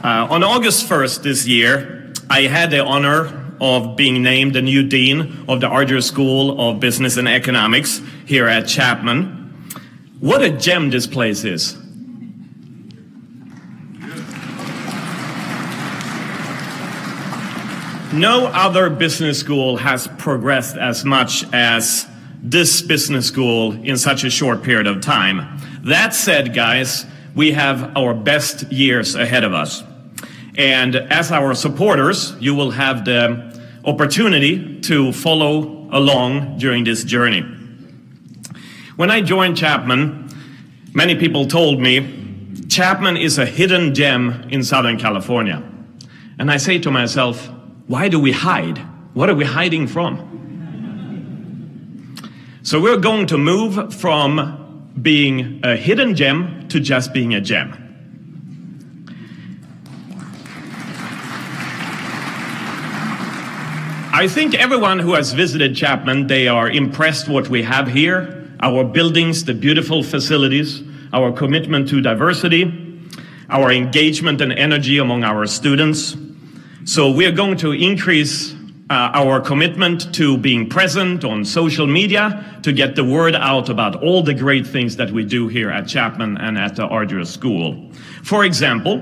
On August 1st this year, I had the honor of being named the new Dean of the Argyll School of Business and Economics here at Chapman. What a gem this place is. No other business school has progressed as much as this business school in such a short period of time. That said, guys, we have our best years ahead of us. And as our supporters, you will have the opportunity to follow along during this journey. When I joined Chapman, many people told me, Chapman is a hidden gem in Southern California. And I say to myself, why do we hide? What are we hiding from? So we're going to move from being a hidden gem to just being a gem. I think everyone who has visited Chapman, they are impressed what we have here, our buildings, the beautiful facilities, our commitment to diversity, our engagement and energy among our students. So we are going to increase our commitment to being present on social media to get the word out about all the great things that we do here at Chapman and at the Argyll School. For example,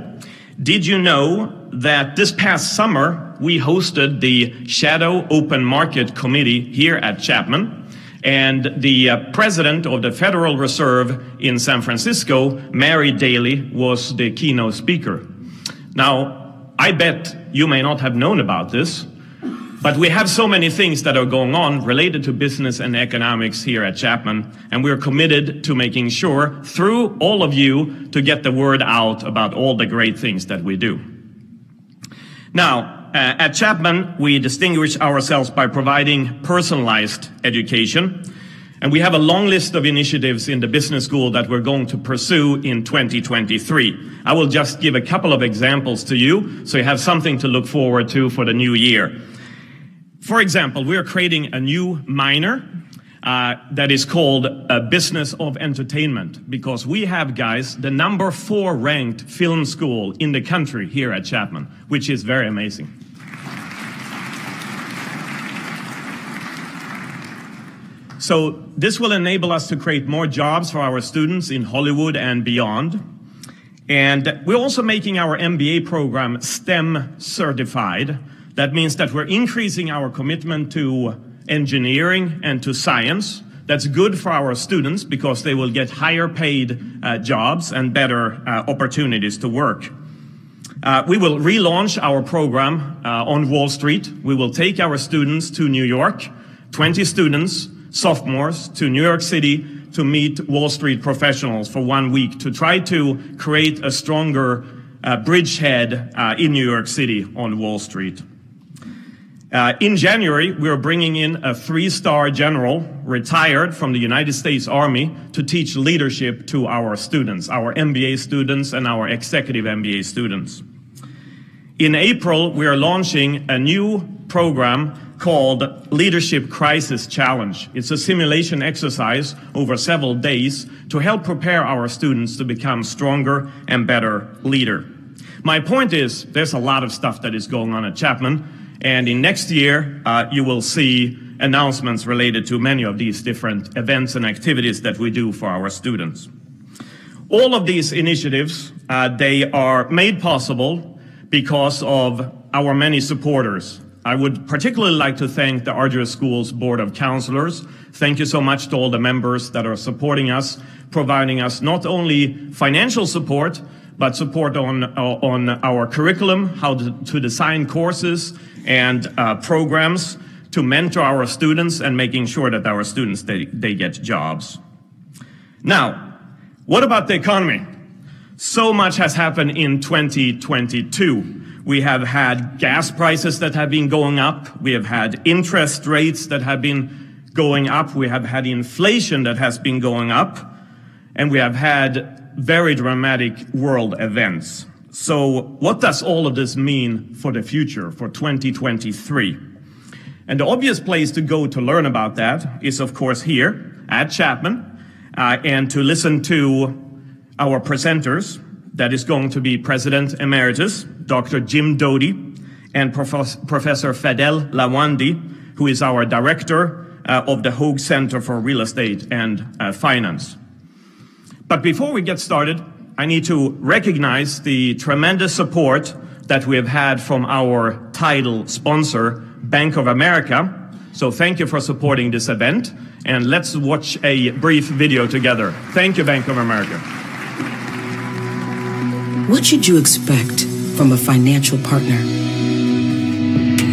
did you know that this past summer we hosted the Shadow Open Market Committee here at Chapman, and the president of the Federal Reserve in San Francisco, Mary Daly, was the keynote speaker. Now, I bet you may not have known about this, but we have so many things that are going on related to business and economics here at Chapman, and we're committed to making sure, through all of you, to get the word out about all the great things that we do. Now, at Chapman, we distinguish ourselves by providing personalized education, and we have a long list of initiatives in the business school that we're going to pursue in 2023. I will just give a couple of examples to you, so you have something to look forward to for the new year. For example, we are creating a new minor that is called Business of Entertainment, because we have, guys, the number 4 ranked film school in the country here at Chapman, which is very amazing. So this will enable us to create more jobs for our students in Hollywood and beyond. And we're also making our MBA program STEM certified. That means that we're increasing our commitment to engineering and to science. That's good for our students because they will get higher paid jobs and better opportunities to work. We will relaunch our program on Wall Street. We will take our students to New York, 20 students, sophomores, to New York City to meet Wall Street professionals for 1 week to try to create a stronger bridgehead in New York City on Wall Street. In January, we are bringing in a 3-star general retired from the United States Army to teach leadership to our students, our MBA students and our executive MBA students. In April, we are launching a new program called Leadership Crisis Challenge. It's a simulation exercise over several days to help prepare our students to become stronger and better leader. My point is, there's a lot of stuff that is going on at Chapman. And in next year, you will see announcements related to many of these different events and activities that we do for our students. All of these initiatives, they are made possible because of our many supporters. I would particularly like to thank the Argyll School's Board of Counselors. Thank you so much to all the members that are supporting us, providing us not only financial support, but support on our curriculum, how to design courses and programs to mentor our students and making sure that our students, they get jobs. Now, what about the economy? So much has happened in 2022. We have had gas prices that have been going up. We have had interest rates that have been going up. We have had inflation that has been going up. And we have had very dramatic world events. So what does all of this mean for the future, for 2023? And the obvious place to go to learn about that is, of course, here at Chapman, and to listen to our presenters. That is going to be President Emeritus, Dr. Jim Doty, and Professor Fadel Lawandi, who is our Director of the Hoag Center for Real Estate and Finance. But before we get started, I need to recognize the tremendous support that we have had from our title sponsor, Bank of America. So thank you for supporting this event, and let's watch a brief video together. Thank you, Bank of America. What should you expect from a financial partner?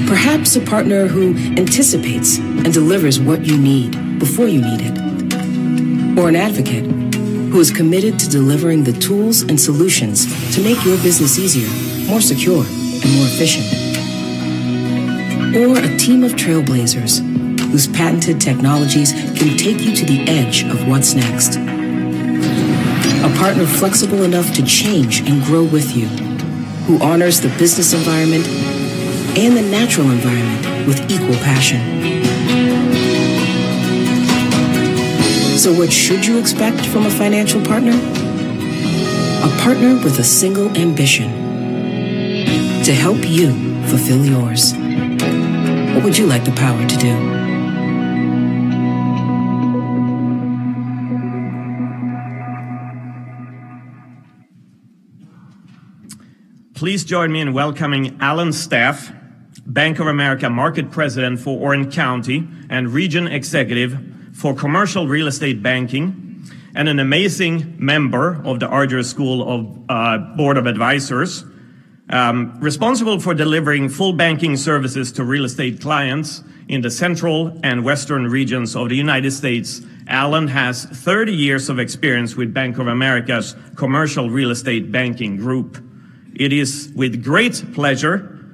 Perhaps a partner who anticipates and delivers what you need before you need it. Or an advocate who is committed to delivering the tools and solutions to make your business easier, more secure, and more efficient. Or a team of trailblazers whose patented technologies can take you to the edge of what's next. A partner flexible enough to change and grow with you, who honors the business environment and the natural environment with equal passion. So what should you expect from a financial partner? A partner with a single ambition: to help you fulfill yours. What would you like the power to do? Please join me in welcoming Alan Staff, Bank of America Market President for Orange County and Region Executive for Commercial Real Estate Banking, and an amazing member of the Argyros School of Board of Advisors, responsible for delivering full banking services to real estate clients in the central and western regions of the United States. Alan has 30 years of experience with Bank of America's Commercial Real Estate Banking Group. It is with great pleasure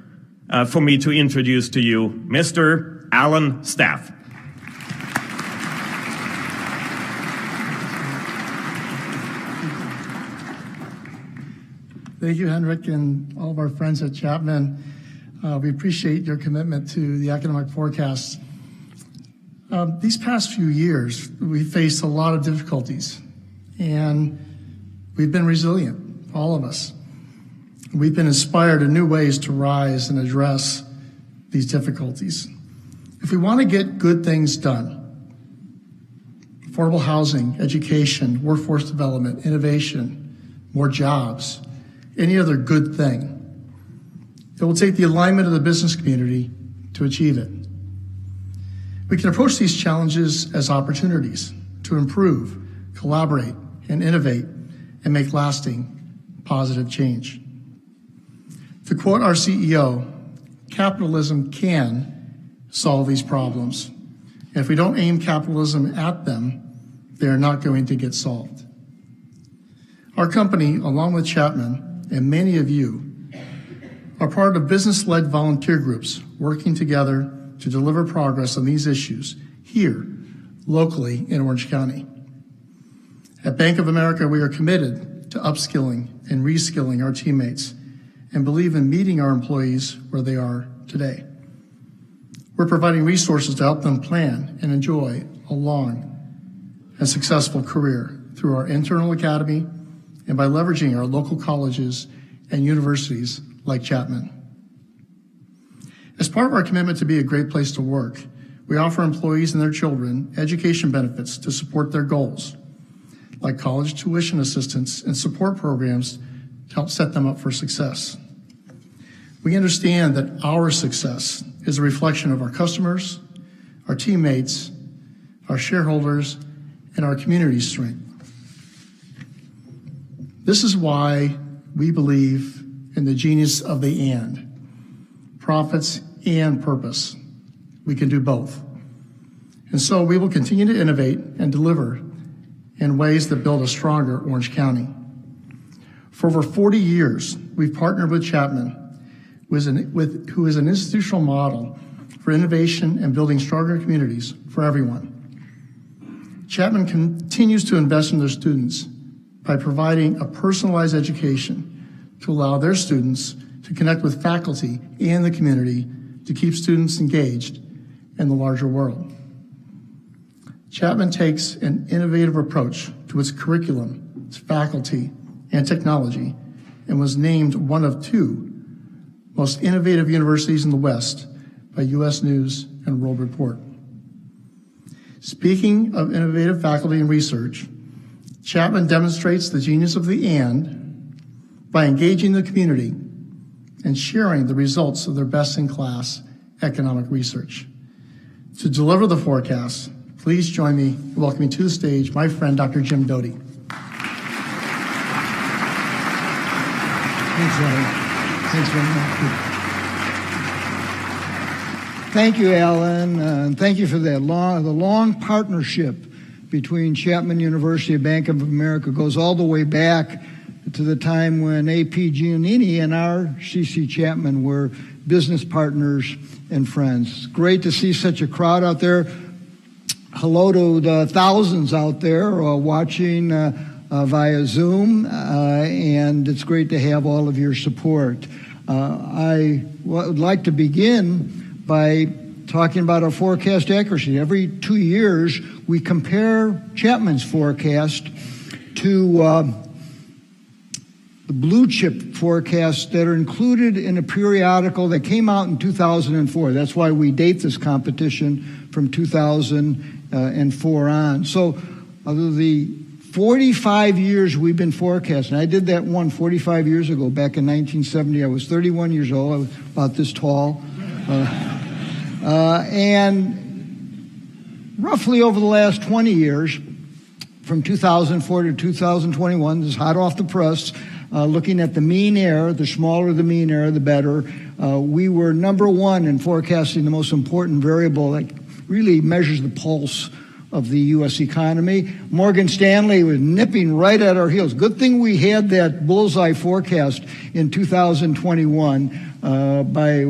for me to introduce to you Mr. Alan Staff. Thank you, Henrik, and all of our friends at Chapman. We appreciate your commitment to the economic forecast. These past few years, we faced a lot of difficulties, and we've been resilient, all of us. We've been inspired in new ways to rise and address these difficulties. If we want to get good things done, affordable housing, education, workforce development, innovation, more jobs, any other good thing, it will take the alignment of the business community to achieve it. We can approach these challenges as opportunities to improve, collaborate, and innovate and make lasting, positive change. To quote our CEO, capitalism can solve these problems. And if we don't aim capitalism at them, they are not going to get solved. Our company, along with Chapman and many of you, are part of business-led volunteer groups working together to deliver progress on these issues here, locally in Orange County. At Bank of America, we are committed to upskilling and reskilling our teammates and believe in meeting our employees where they are today. We're providing resources to help them plan and enjoy a long and successful career through our internal academy and by leveraging our local colleges and universities like Chapman. As part of our commitment to be a great place to work, we offer employees and their children education benefits to support their goals, like college tuition assistance and support programs to help set them up for success. We understand that our success is a reflection of our customers, our teammates, our shareholders, and our community's strength. This is why we believe in the genius of the and, profits and purpose. We can do both. And so we will continue to innovate and deliver in ways that build a stronger Orange County. For over 40 years, we've partnered with Chapman, who is an institutional model for innovation and building stronger communities for everyone. Chapman continues to invest in their students by providing a personalized education to allow their students to connect with faculty and the community to keep students engaged in the larger world. Chapman takes an innovative approach to its curriculum, its faculty, and technology, and was named one of 2 most innovative universities in the West by U.S. News and World Report. Speaking of innovative faculty and research, Chapman demonstrates the genius of the and by engaging the community and sharing the results of their best-in-class economic research. To deliver the forecast, please join me in welcoming to the stage my friend, Dr. Jim Doty. Thanks, Alan. Thanks very much. Thank you, Alan, and thank you for that the long partnership between Chapman University and Bank of America goes all the way back to the time when A.P. Giannini and our C.C. Chapman were business partners and friends. It's great to see such a crowd out there. Hello to the thousands out there watching via Zoom, and it's great to have all of your support. I would like to begin by talking about our forecast accuracy. Every 2 years, we compare Chapman's forecast to the blue chip forecasts that are included in a periodical that came out in 2004. That's why we date this competition from 2004 on. So the 45 years we've been forecasting. I did that one 45 years ago, back in 1970. I was 31 years old. I was about this tall. And roughly over the last 20 years, from 2004 to 2021, this is hot off the press, looking at the mean error, the smaller the mean error, the better. We were number 1 in forecasting the most important variable that really measures the pulse of the U.S. economy. Morgan Stanley was nipping right at our heels. Good thing we had that bullseye forecast in 2021 by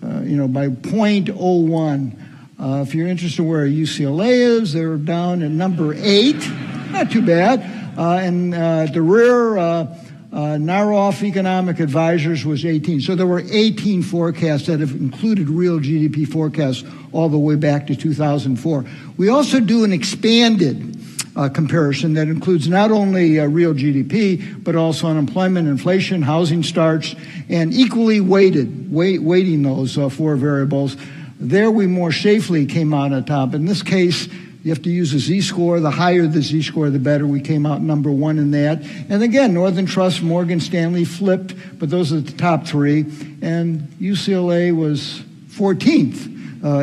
0.01. If you're interested in where UCLA is, they're down at number 8. Not too bad. And the rear Naroff Economic Advisors was 18. So there were 18 forecasts that have included real GDP forecasts all the way back to 2004. We also do an expanded comparison that includes not only real GDP, but also unemployment, inflation, housing starts, and equally weighting those 4 variables. There we more safely came out on top. In this case, you have to use a Z-score. The higher the Z-score, the better. We came out number 1 in that. And again, Northern Trust, Morgan Stanley flipped, but those are the top 3. And UCLA was 14th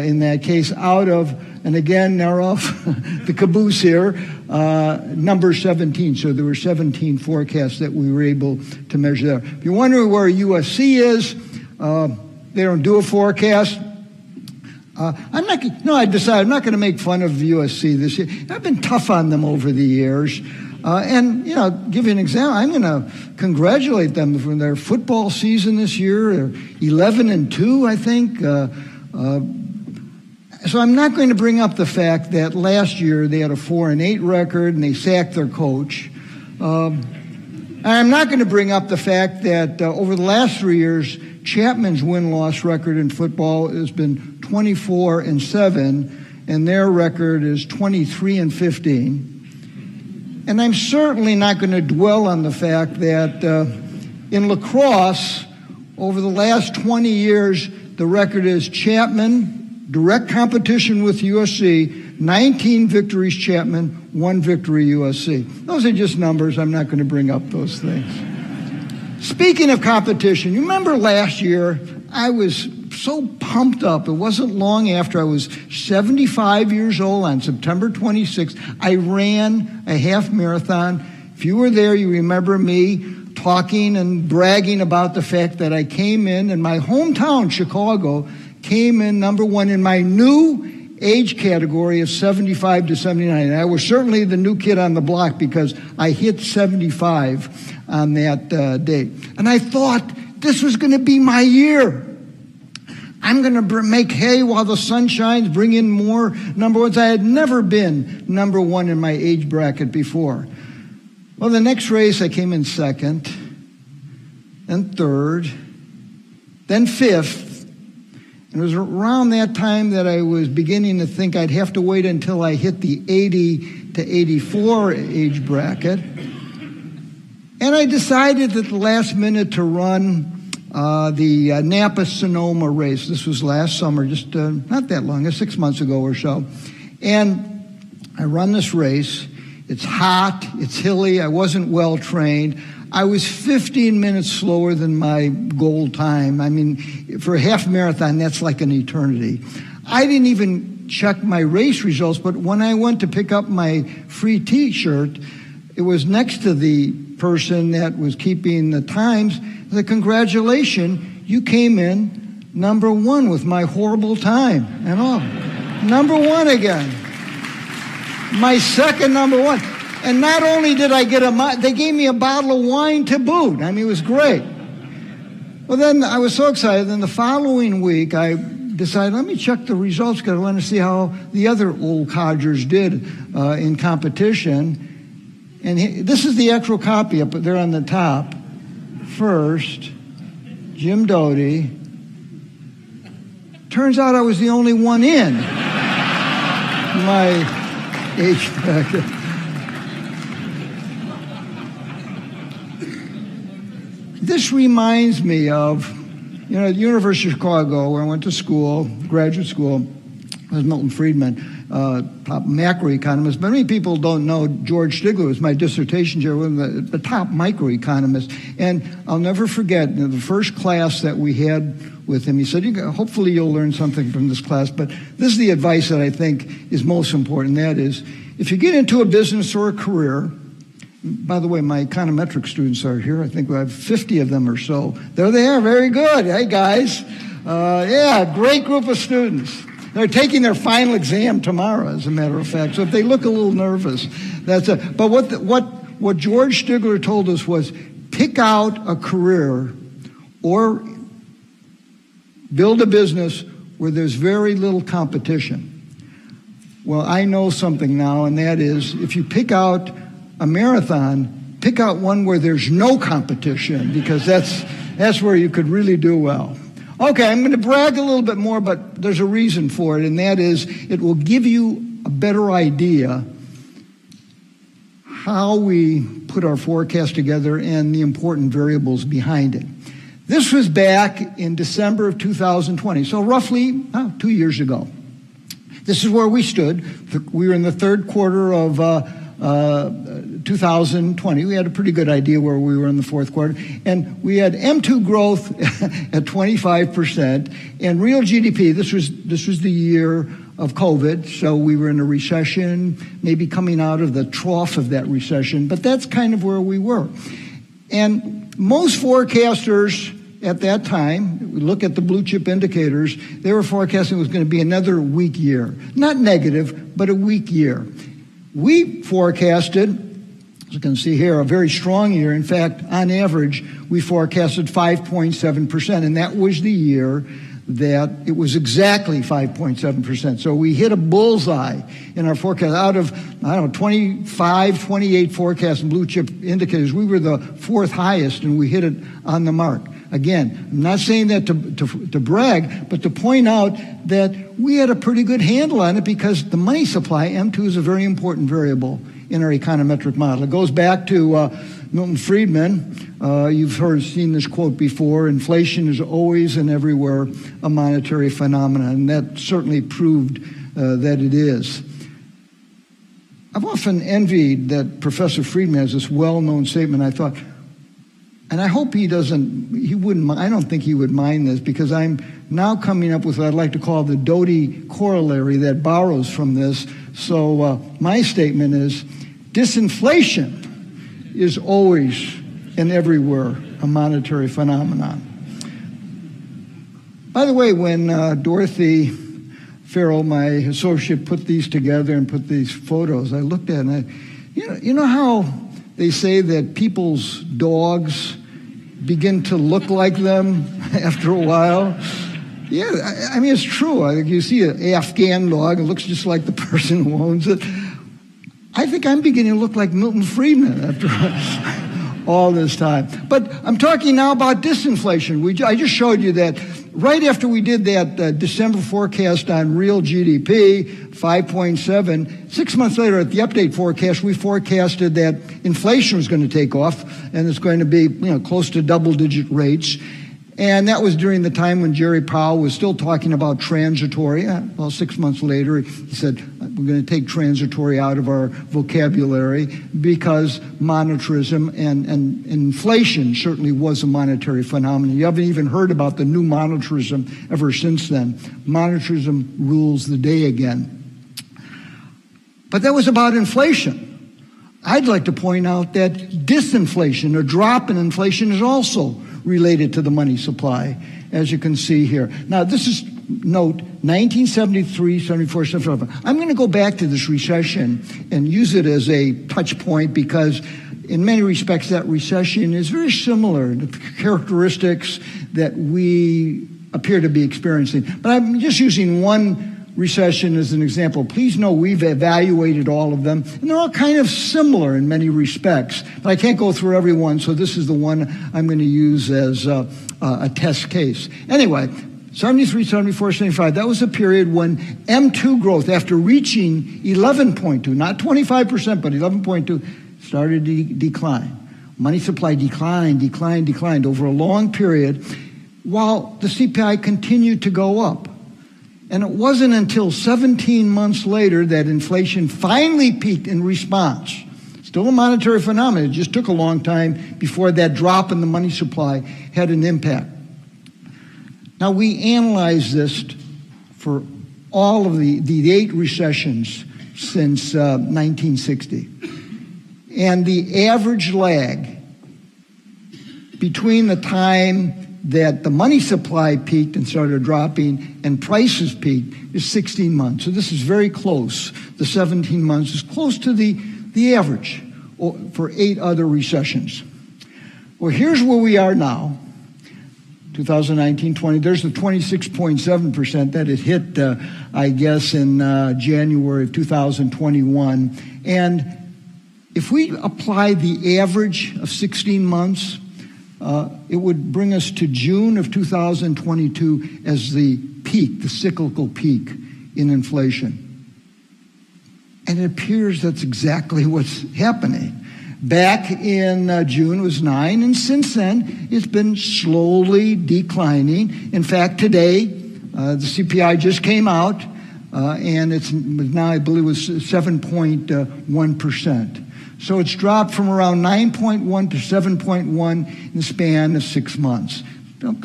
in that case out of, and again, Naroff, the caboose here, number 17. So there were 17 forecasts that we were able to measure there. If you're wondering where USC is, they don't do a forecast. I decided I'm not going to make fun of USC this year. I've been tough on them over the years. Give you an example. I'm going to congratulate them for their football season this year. They're 11-2, I think. So I'm not going to bring up the fact that last year they had a 4-8 record and they sacked their coach. I'm not going to bring up the fact that over the last 3 years, Chapman's win-loss record in football has been 24-7, and their record is 23-15. And I'm certainly not going to dwell on the fact that in lacrosse, over the last 20 years, the record is Chapman, direct competition with USC, 19 victories Chapman, 1 victory USC. Those are just numbers. I'm not going to bring up those things. Speaking of competition, you remember last year, I was so pumped up. It wasn't long after I was 75 years old on September 26th. I ran a half marathon. If you were there, you remember me talking and bragging about the fact that I came in my hometown, Chicago, came in number 1 in my new age category of 75 to 79. And I was certainly the new kid on the block because I hit 75 on that date. And I thought this was going to be my year. I'm going to make hay while the sun shines, bring in more number 1s. I had never been number 1 in my age bracket before. Well, the next race I came in 2nd, then 3rd, then 5th. And it was around that time that I was beginning to think I'd have to wait until I hit the 80 to 84 age bracket. And I decided at the last minute to run the Napa-Sonoma race. This was last summer, just not that long, 6 months ago or so. And I run this race. It's hot, it's hilly, I wasn't well trained. I was 15 minutes slower than my goal time. I mean, for a half marathon, that's like an eternity. I didn't even check my race results, but when I went to pick up my free T-shirt, it was next to the person that was keeping the times. I said, congratulations, you came in number one with my horrible time and all. Number one again. My second number one. And not only did I get they gave me a bottle of wine to boot. I mean, it was great. Well, then I was so excited. Then the following week, I decided, let me check the results because I want to see how the other old codgers did in competition. And this is the actual copy up there on the top. First, Jim Doty. Turns out I was the only one in my age bracket. This reminds me of, the University of Chicago, where I went to school, graduate school. I was Milton Friedman, top macroeconomist. But many people don't know George Stigler was my dissertation chair, one of the top microeconomists. And I'll never forget the first class that we had with him. He said, hopefully you'll learn something from this class. But this is the advice that I think is most important. That is, if you get into a business or a career, by the way, my econometric students are here. I think we have 50 of them or so. There they are. Very good. Hey, guys. Great group of students. They're taking their final exam tomorrow, as a matter of fact. So if they look a little nervous, that's it. But what George Stigler told us was pick out a career or build a business where there's very little competition. Well, I know something now, and that is if you pick out a marathon, pick out one where there's no competition, because that's where you could really do well. Okay, I'm going to brag a little bit more, but there's a reason for it, and that is it will give you a better idea how we put our forecast together and the important variables behind it. This was back in December of 2020, so roughly 2 years ago. This is where we stood. We were in the third quarter of 2020. We had a pretty good idea where we were in the fourth quarter. And we had M2 growth at 25% and real GDP. This was the year of COVID. So we were in a recession, maybe coming out of the trough of that recession. But that's kind of where we were. And most forecasters at that time, we look at the blue chip indicators, they were forecasting it was going to be another weak year. Not negative, but a weak year. We forecasted, as you can see here, a very strong year. In fact, on average, we forecasted 5.7%, and that was the year that it was exactly 5.7%. So we hit a bullseye in our forecast. Out of, 25, 28 forecasts and blue chip indicators, we were the fourth highest, and we hit it on the mark. Again, I'm not saying that to brag, but to point out that we had a pretty good handle on it because the money supply, M2, is a very important variable in our econometric model. It goes back to Milton Friedman. You've seen this quote before: inflation is always and everywhere a monetary phenomenon, and that certainly proved that it is. I've often envied that Professor Friedman has this well-known statement. I thought, and I hope he wouldn't, I don't think he would mind this, because I'm now coming up with what I'd like to call the Doty corollary that borrows from this. So my statement is, disinflation is always and everywhere a monetary phenomenon. By the way, when Dorothy Farrell, my associate, put these together and put these photos, I looked at it and you know how they say that people's dogs begin to look like them after a while? Yeah, I mean, it's true. I think you see an Afghan dog, it looks just like the person who owns it. I think I'm beginning to look like Milton Friedman after all this time. But I'm talking now about disinflation. I just showed you that right after we did that December forecast on real GDP, 5.7, 6 months later at the update forecast, we forecasted that inflation was going to take off and it's going to be close to double-digit rates. And that was during the time when Jerry Powell was still talking about transitory. Well, 6 months later, he said, we're going to take transitory out of our vocabulary because monetarism and inflation certainly was a monetary phenomenon. You haven't even heard about the new monetarism ever since then. Monetarism rules the day again. But that was about inflation. I'd like to point out that disinflation, a drop in inflation, is also related to the money supply, as you can see here. Now, this is, note, 1973, 74, 75. I'm going to go back to this recession and use it as a touch point because in many respects that recession is very similar to the characteristics that we appear to be experiencing. But I'm just using one recession as an example. Please know we've evaluated all of them, and they're all kind of similar in many respects. But I can't go through every one, so this is the one I'm going to use as a test case. Anyway, 73, 74, 75, that was a period when M2 growth, after reaching 11.2, not 25%, but 11.2, started to decline. Money supply declined over a long period, while the CPI continued to go up. And it wasn't until 17 months later that inflation finally peaked in response. Still a monetary phenomenon. It just took a long time before that drop in the money supply had an impact. Now, we analyzed this for all of the 8 recessions since 1960. And the average lag between the time that the money supply peaked and started dropping and prices peaked is 16 months. So this is very close. The 17 months is close to the average for 8 other recessions. Well, here's where we are now, 2019-20. There's the 26.7% that it hit, I guess, in January of 2021. And if we apply the average of 16 months, it would bring us to June of 2022 as the peak, the cyclical peak in inflation. And it appears that's exactly what's happening. Back in June it was 9, and since then it's been slowly declining. In fact, today the CPI just came out, and it's now, I believe, it was 7.1%. So it's dropped from around 9.1 to 7.1 in the span of 6 months,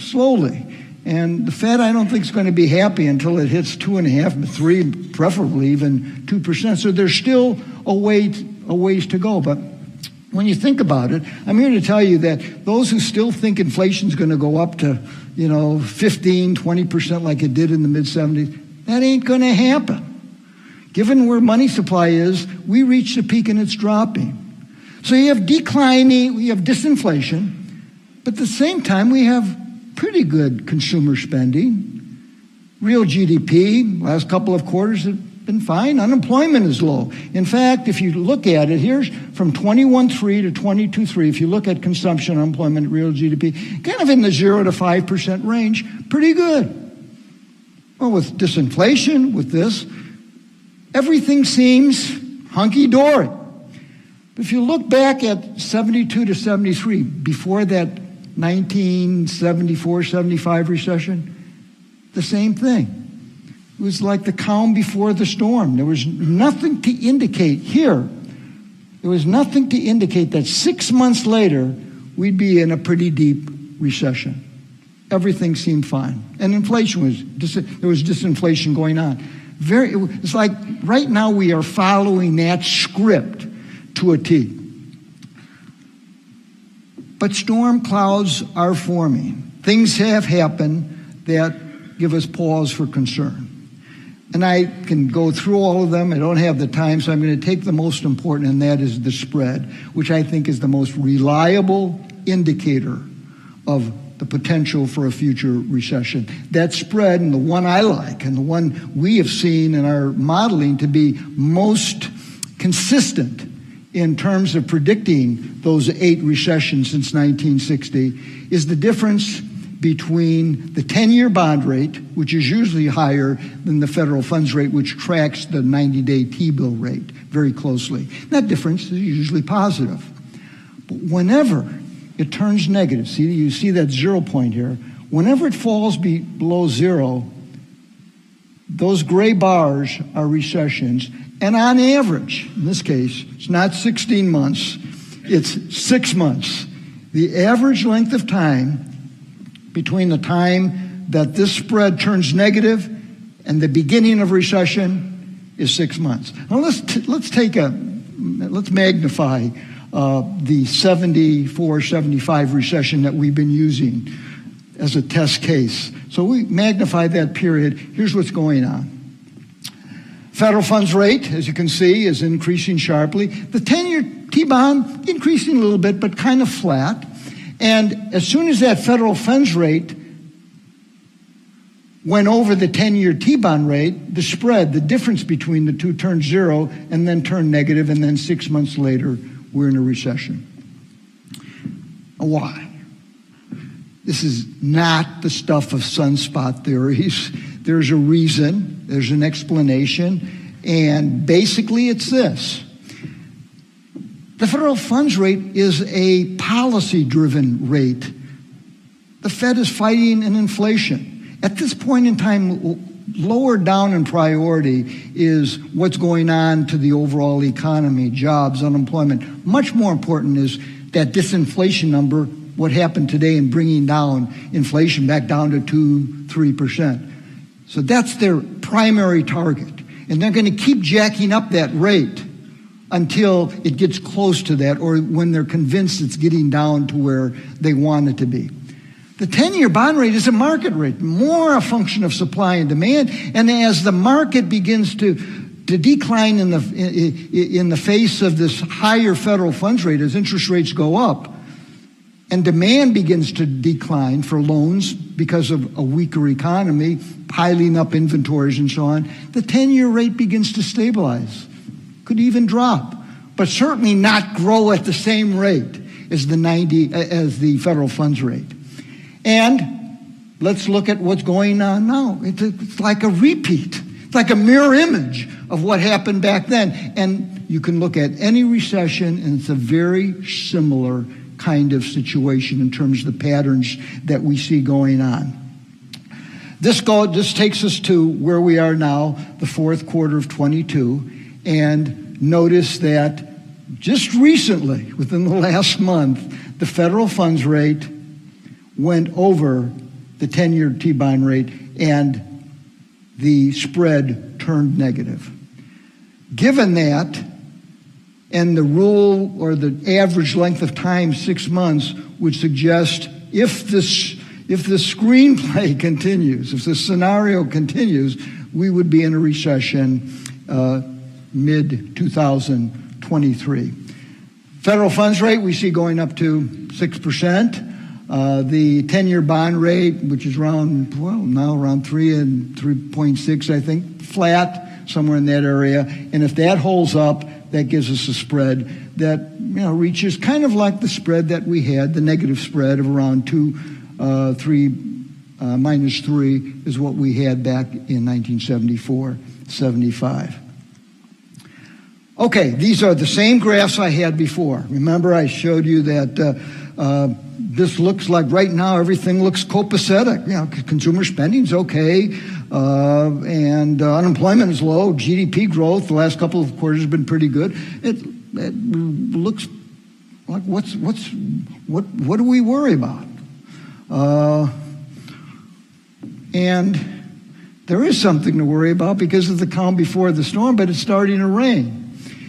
slowly. And the Fed, I don't think, is going to be happy until it hits 2.5%, 3, preferably even 2%. So there's still a ways to go. But when you think about it, I'm here to tell you that those who still think inflation is going to go up to, 15, 20% like it did in the mid-70s, that ain't going to happen. Given where money supply is, we reached a peak and it's dropping. So you have we have disinflation, but at the same time we have pretty good consumer spending. Real GDP, last couple of quarters have been fine. Unemployment is low. In fact, if you look at it, here's from 21.3 to 22.3. If you look at consumption, unemployment, real GDP, kind of in the 0 to 5% range, pretty good. Well, with disinflation, with this, everything seems hunky-dory. But if you look back at 72 to 73, before that 1974-75 recession, the same thing. It was like the calm before the storm. There was nothing to indicate here. There was nothing to indicate that 6 months later, we'd be in a pretty deep recession. Everything seemed fine. And inflation there was disinflation going on. It's like right now we are following that script to a T. But storm clouds are forming. Things have happened that give us pause for concern. And I can go through all of them. I don't have the time, so I'm going to take the most important, and that is the spread, which I think is the most reliable indicator of the potential for a future recession. That spread, and the one I like, and the one we have seen in our modeling to be most consistent in terms of predicting those 8 recessions since 1960 is the difference between the 10-year bond rate, which is usually higher than the federal funds rate, which tracks the 90-day T-bill rate very closely. That difference is usually positive. But whenever it turns negative, see, you see that 0 point here, whenever it falls below 0, those gray bars are recessions. And on average, in this case, it's not 16 months, it's 6 months. The average length of time between the time that this spread turns negative and the beginning of recession is 6 months. Now let's magnify the 74-75 recession that we've been using as a test case. So we magnify that period. Here's what's going on. Federal funds rate, as you can see, is increasing sharply. The 10-year T-bond increasing a little bit, but kind of flat. And as soon as that federal funds rate went over the 10-year T-bond rate, the spread, the difference between the two turned 0 and then turned negative, and then 6 months later, we're in a recession. Why? This is not the stuff of sunspot theories. There's a reason, there's an explanation, and basically it's this. The federal funds rate is a policy-driven rate. The Fed is fighting an inflation. At this point in time, lower down in priority is what's going on to the overall economy, jobs, unemployment. Much more important is that disinflation number, what happened today in bringing down inflation back down to 2-3%. So that's their primary target. And they're going to keep jacking up that rate until it gets close to that, or when they're convinced it's getting down to where they want it to be. The 10-year bond rate is a market rate, more a function of supply and demand. And as the market begins to decline in the face of this higher federal funds rate, as interest rates go up, and demand begins to decline for loans because of a weaker economy, piling up inventories and so on, the 10-year rate begins to stabilize. Could even drop, but certainly not grow at the same rate as the federal funds rate. And let's look at what's going on now. It's like a repeat. It's like a mirror image of what happened back then. And you can look at any recession, and it's a very similar kind of situation in terms of the patterns that we see going on. This takes us to where we are now, the fourth quarter of 22. And notice that just recently, within the last month, the federal funds rate went over the 10-year T-bond rate, and the spread turned negative. Given that, and the rule or the average length of time, 6 months, would suggest if this screenplay continues, if this scenario continues, we would be in a recession mid-2023. Federal funds rate we see going up to 6%. The 10-year bond rate, which is now around 3 and 3.6, I think, flat, somewhere in that area. And if that holds up, that gives us a spread that reaches kind of like the spread that we had, the negative spread of around 3 minus 3 is what we had back in 1974-75. Okay, these are the same graphs I had before. Remember, I showed you that this looks like right now everything looks copacetic. Consumer spending's okay, and unemployment is low. GDP growth the last couple of quarters has been pretty good. It looks like what do we worry about? And there is something to worry about because of the calm before the storm, but it's starting to rain.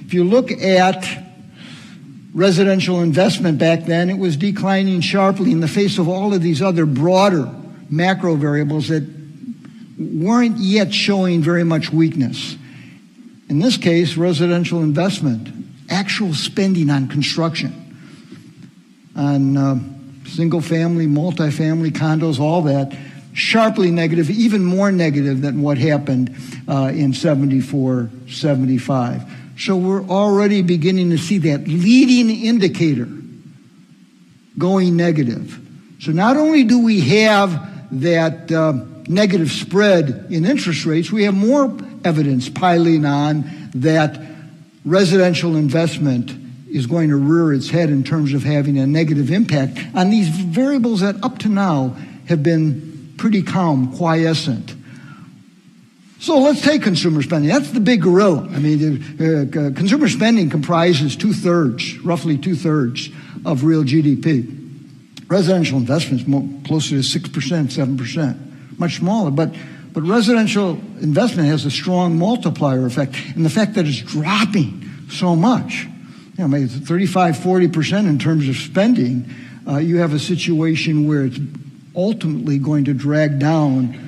If you look at residential investment back then, it was declining sharply in the face of all of these other broader macro variables that weren't yet showing very much weakness. In this case, residential investment, actual spending on construction, on single-family, multifamily, condos, all that, sharply negative, even more negative than what happened in 74, 75. So we're already beginning to see that leading indicator going negative. So not only do we have that negative spread in interest rates, we have more evidence piling on that residential investment is going to rear its head in terms of having a negative impact on these variables that up to now have been pretty calm, quiescent. So let's take consumer spending. That's the big gorilla. I mean, consumer spending comprises roughly two-thirds of real GDP. Residential investment is closer to 6%, 7%, much smaller. But residential investment has a strong multiplier effect. And the fact that it's dropping so much, maybe 35, 40% in terms of spending, you have a situation where it's ultimately going to drag down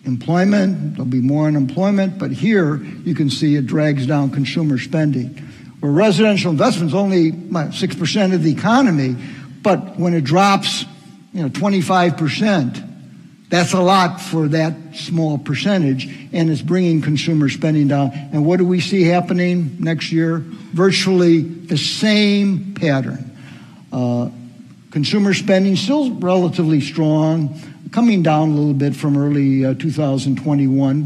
employment. There'll be more unemployment, but here you can see it drags down consumer spending. Where residential investment is only 6% of the economy, but when it drops 25%, that's a lot for that small percentage, and it's bringing consumer spending down. And what do we see happening next year? Virtually the same pattern. Consumer spending still relatively strong, coming down a little bit from early 2021,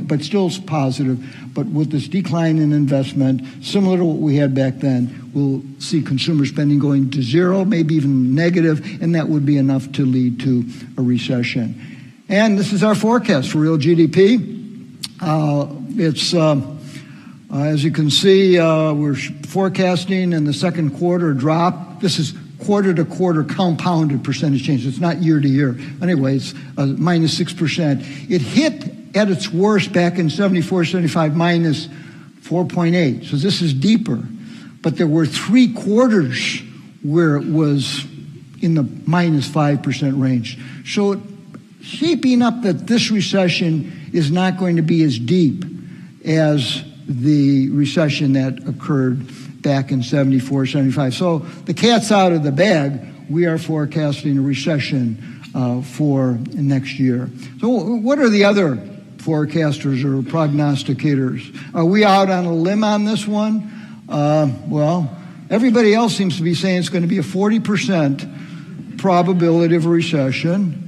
but still positive. But with this decline in investment, similar to what we had back then, we'll see consumer spending going to zero, maybe even negative, and that would be enough to lead to a recession. And this is our forecast for real GDP. It's as you can see, we're forecasting in the second quarter a drop. This is quarter-to-quarter compounded percentage change. It's not year-to-year. Anyway, it's minus 6%. It hit at its worst back in 74, 75, minus 4.8. So this is deeper. But there were 3 quarters where it was in the minus 5% range. So it's shaping up that this recession is not going to be as deep as the recession that occurred back in 74, 75. So the cat's out of the bag. We are forecasting a recession for next year. So what are the other forecasters or prognosticators? Are we out on a limb on this one? Well, everybody else seems to be saying it's going to be a 40% probability of a recession.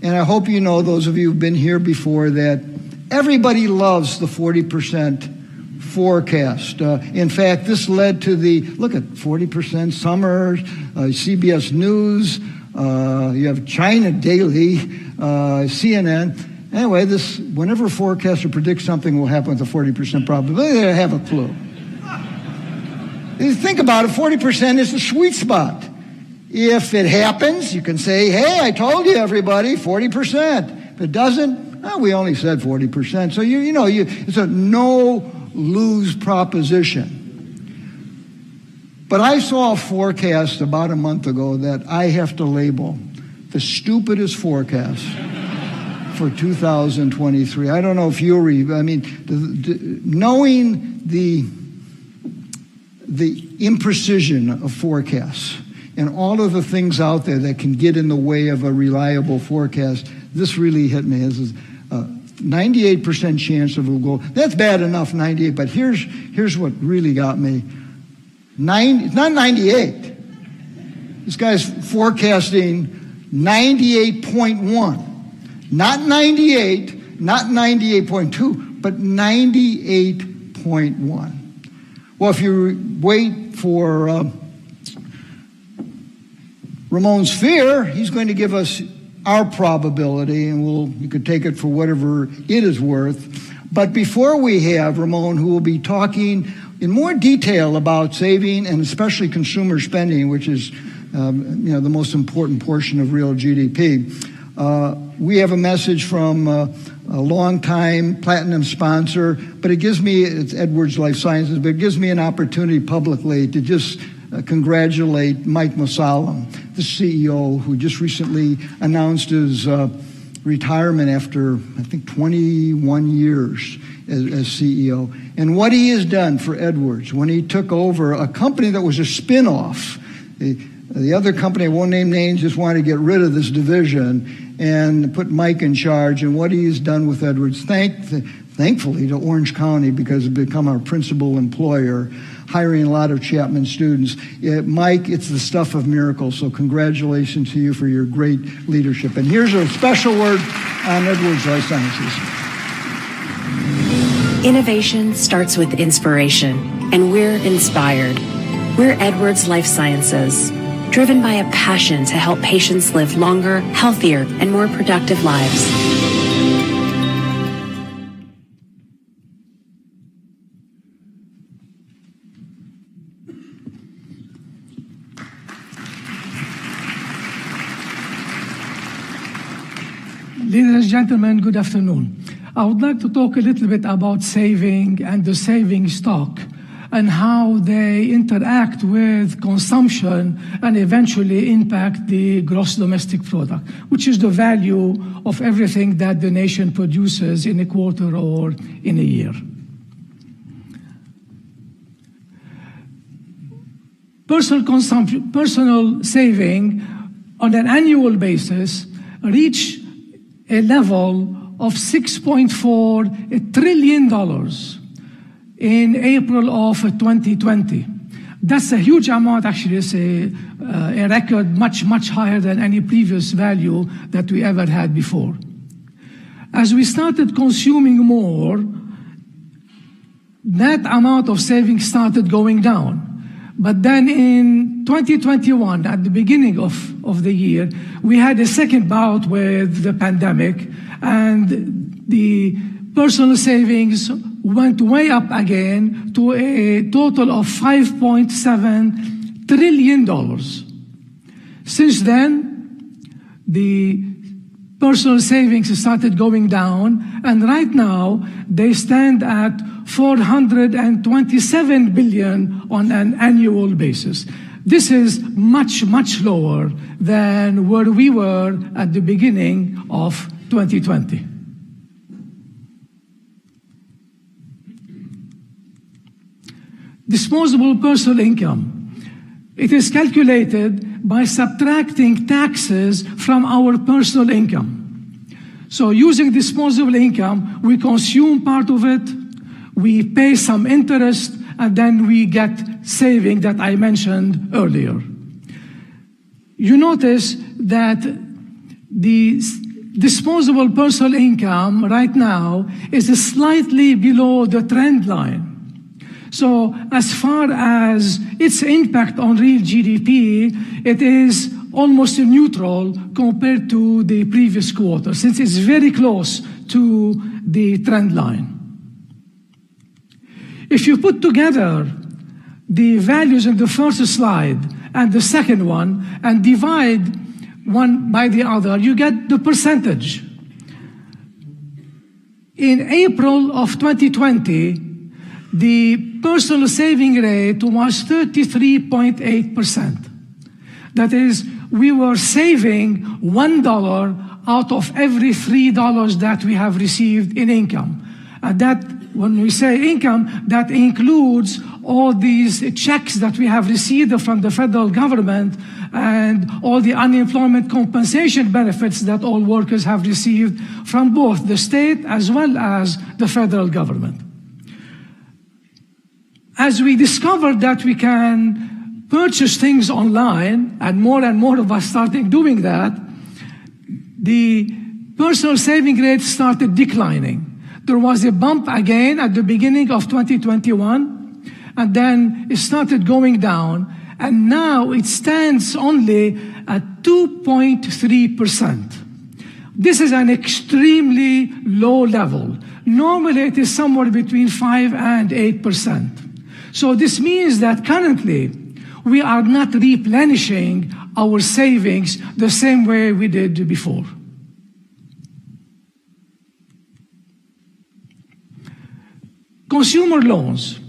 And I hope you know, those of you who've been here before, that everybody loves the 40% forecast. In fact, this led to look at 40% Summers, CBS News, you have China Daily, CNN. Anyway, whenever a forecaster predicts something will happen with a 40% probability, they have a clue. If you think about it, 40% is the sweet spot. If it happens, you can say, hey, I told you, everybody, 40%. If it doesn't, we only said 40%. So, it's a no-lose proposition. But I saw a forecast about a month ago that I have to label the stupidest forecast for 2023. I don't know if you'll read, knowing the imprecision of forecasts and all of the things out there that can get in the way of a reliable forecast, this really hit me. This is 98% chance of it will go. That's bad enough, 98, but here's what really got me. It's not 98. This guy's forecasting 98.1. Not 98, not 98.2, but 98.1. Well, if you wait for Ramon's Fear, he's going to give us our probability, and you could take it for whatever it is worth. But before we have Ramon, who will be talking in more detail about saving and especially consumer spending, which is the most important portion of real GDP, we have a message from a longtime platinum sponsor, but it's Edwards Life Sciences, but it gives me an opportunity publicly to just congratulate Mike Musalem, the CEO, who just recently announced his retirement after, I think, 21 years as CEO. And what he has done for Edwards when he took over a company that was a spinoff. The other company, I won't name names, just wanted to get rid of this division and put Mike in charge. And what he has done with Edwards, thank thankfully, to Orange County because it's become our principal employer, hiring a lot of Chapman students. Mike, it's the stuff of miracles, so congratulations to you for your great leadership. And here's a special word on Edwards Life Sciences. Innovation starts with inspiration, and we're inspired. We're Edwards Life Sciences, driven by a passion to help patients live longer, healthier, and more productive lives. Ladies and gentlemen, good afternoon. I would like to talk a little bit about saving and the saving stock and how they interact with consumption and eventually impact the gross domestic product, which is the value of everything that the nation produces in a quarter or in a year. Personal consumption, personal saving on an annual basis reach a level of $6.4 trillion in April of 2020. That's a huge amount, actually. It's a record much, much higher than any previous value that we ever had before. As we started consuming more, that amount of savings started going down. But then in 2021, at the beginning of the year, we had a second bout with the pandemic, and the personal savings went way up again to a total of $5.7 trillion. Since then, the personal savings started going down, and right now they stand at $427 billion on an annual basis. This is much, much lower than where we were at the beginning of 2020. Disposable personal income. It is calculated by subtracting taxes from our personal income. So using disposable income, we consume part of it, we pay some interest, and then we get saving that I mentioned earlier. You notice that the disposable personal income right now is slightly below the trend line. So as far as its impact on real GDP, it is almost neutral compared to the previous quarter, since it's very close to the trend line. If you put together the values in the first slide and the second one and divide one by the other, you get the percentage. In April of 2020, the personal saving rate was 33.8%. That is, we were saving $1 out of every $3 that we have received in income. And that, when we say income, that includes all these checks that we have received from the federal government and all the unemployment compensation benefits that all workers have received from both the state as well as the federal government. As we discovered that we can purchase things online, and more of us started doing that, the personal saving rate started declining. There was a bump again at the beginning of 2021, and then it started going down, and now it stands only at 2.3%. This is an extremely low level. Normally it is somewhere between 5 and 8%. So this means that currently we are not replenishing our savings the same way we did before. Consumer loans.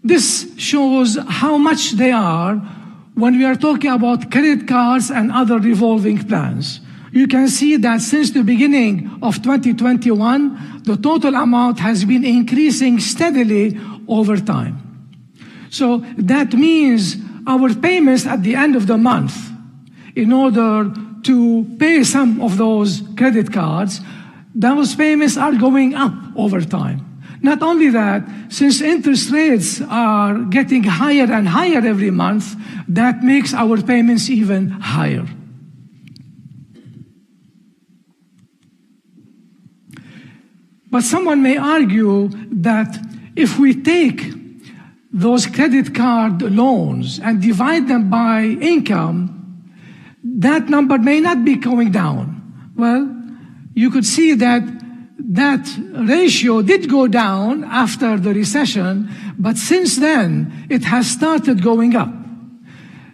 This shows how much they are when we are talking about credit cards and other revolving plans. You can see that since the beginning of 2021, the total amount has been increasing steadily over time. So that means our payments at the end of the month, in order to pay some of those credit cards, those payments are going up over time. Not only that, since interest rates are getting higher and higher every month, that makes our payments even higher. But someone may argue that if we take those credit card loans and divide them by income, that number may not be going down. Well, you could see that that ratio did go down after the recession, but since then, it has started going up.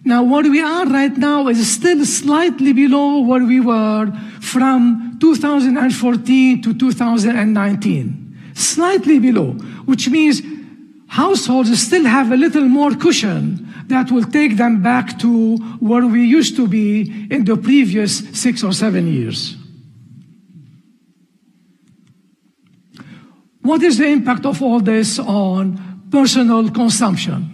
Now, where we are right now is still slightly below where we were from 2014 to 2019. Slightly below, which means households still have a little more cushion that will take them back to where we used to be in the previous 6 or 7 years. What is the impact of all this on personal consumption?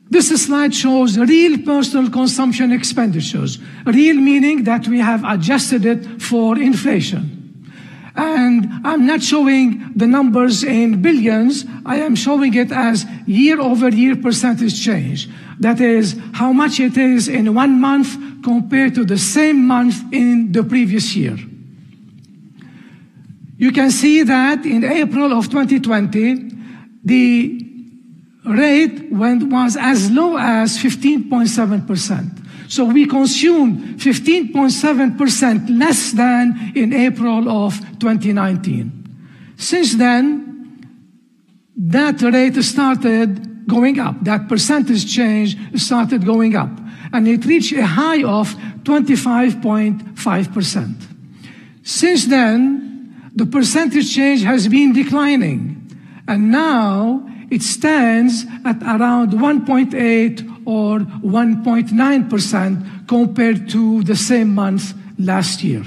This slide shows real personal consumption expenditures. Real meaning that we have adjusted it for inflation. And I'm not showing the numbers in billions, I am showing it as year-over-year percentage change. That is how much it is in 1 month compared to the same month in the previous year. You can see that in April of 2020, the rate was as low as 15.7%. So we consumed 15.7% less than in April of 2019. Since then, that rate started going up. That percentage change started going up. And it reached a high of 25.5%. Since then, the percentage change has been declining. And now it stands at around 1.8 or 1.9% compared to the same month last year.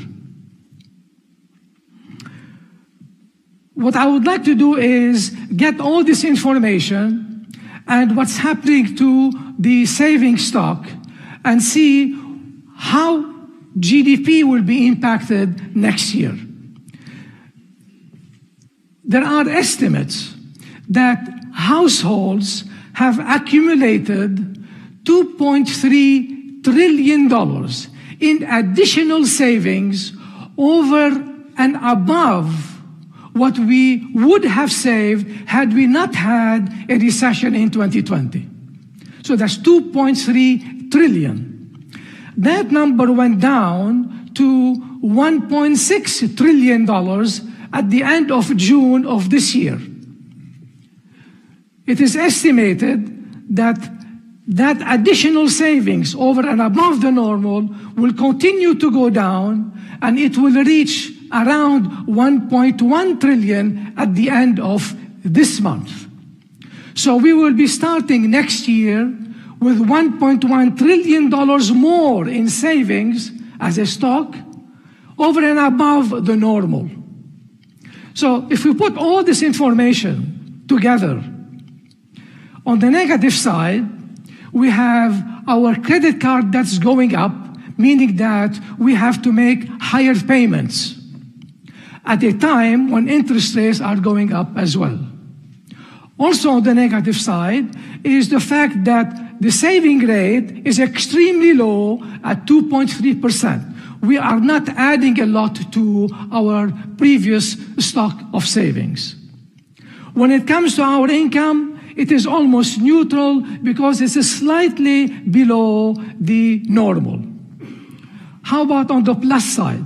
What I would like to do is get all this information and what's happening to the saving stock and see how GDP will be impacted next year. There are estimates that households have accumulated $2.3 trillion in additional savings over and above what we would have saved had we not had a recession in 2020. So that's $2.3 trillion. That number went down to $1.6 trillion at the end of June of this year. It is estimated that that additional savings over and above the normal will continue to go down, and it will reach around 1.1 trillion at the end of this month. So we will be starting next year with $1.1 trillion more in savings as a stock over and above the normal. So if we put all this information together, on the negative side, we have our credit card that's going up, meaning that we have to make higher payments at a time when interest rates are going up as well. Also on the negative side is the fact that the saving rate is extremely low at 2.3%. We are not adding a lot to our previous stock of savings. When it comes to our income, it is almost neutral because it's slightly below the normal. How about on the plus side?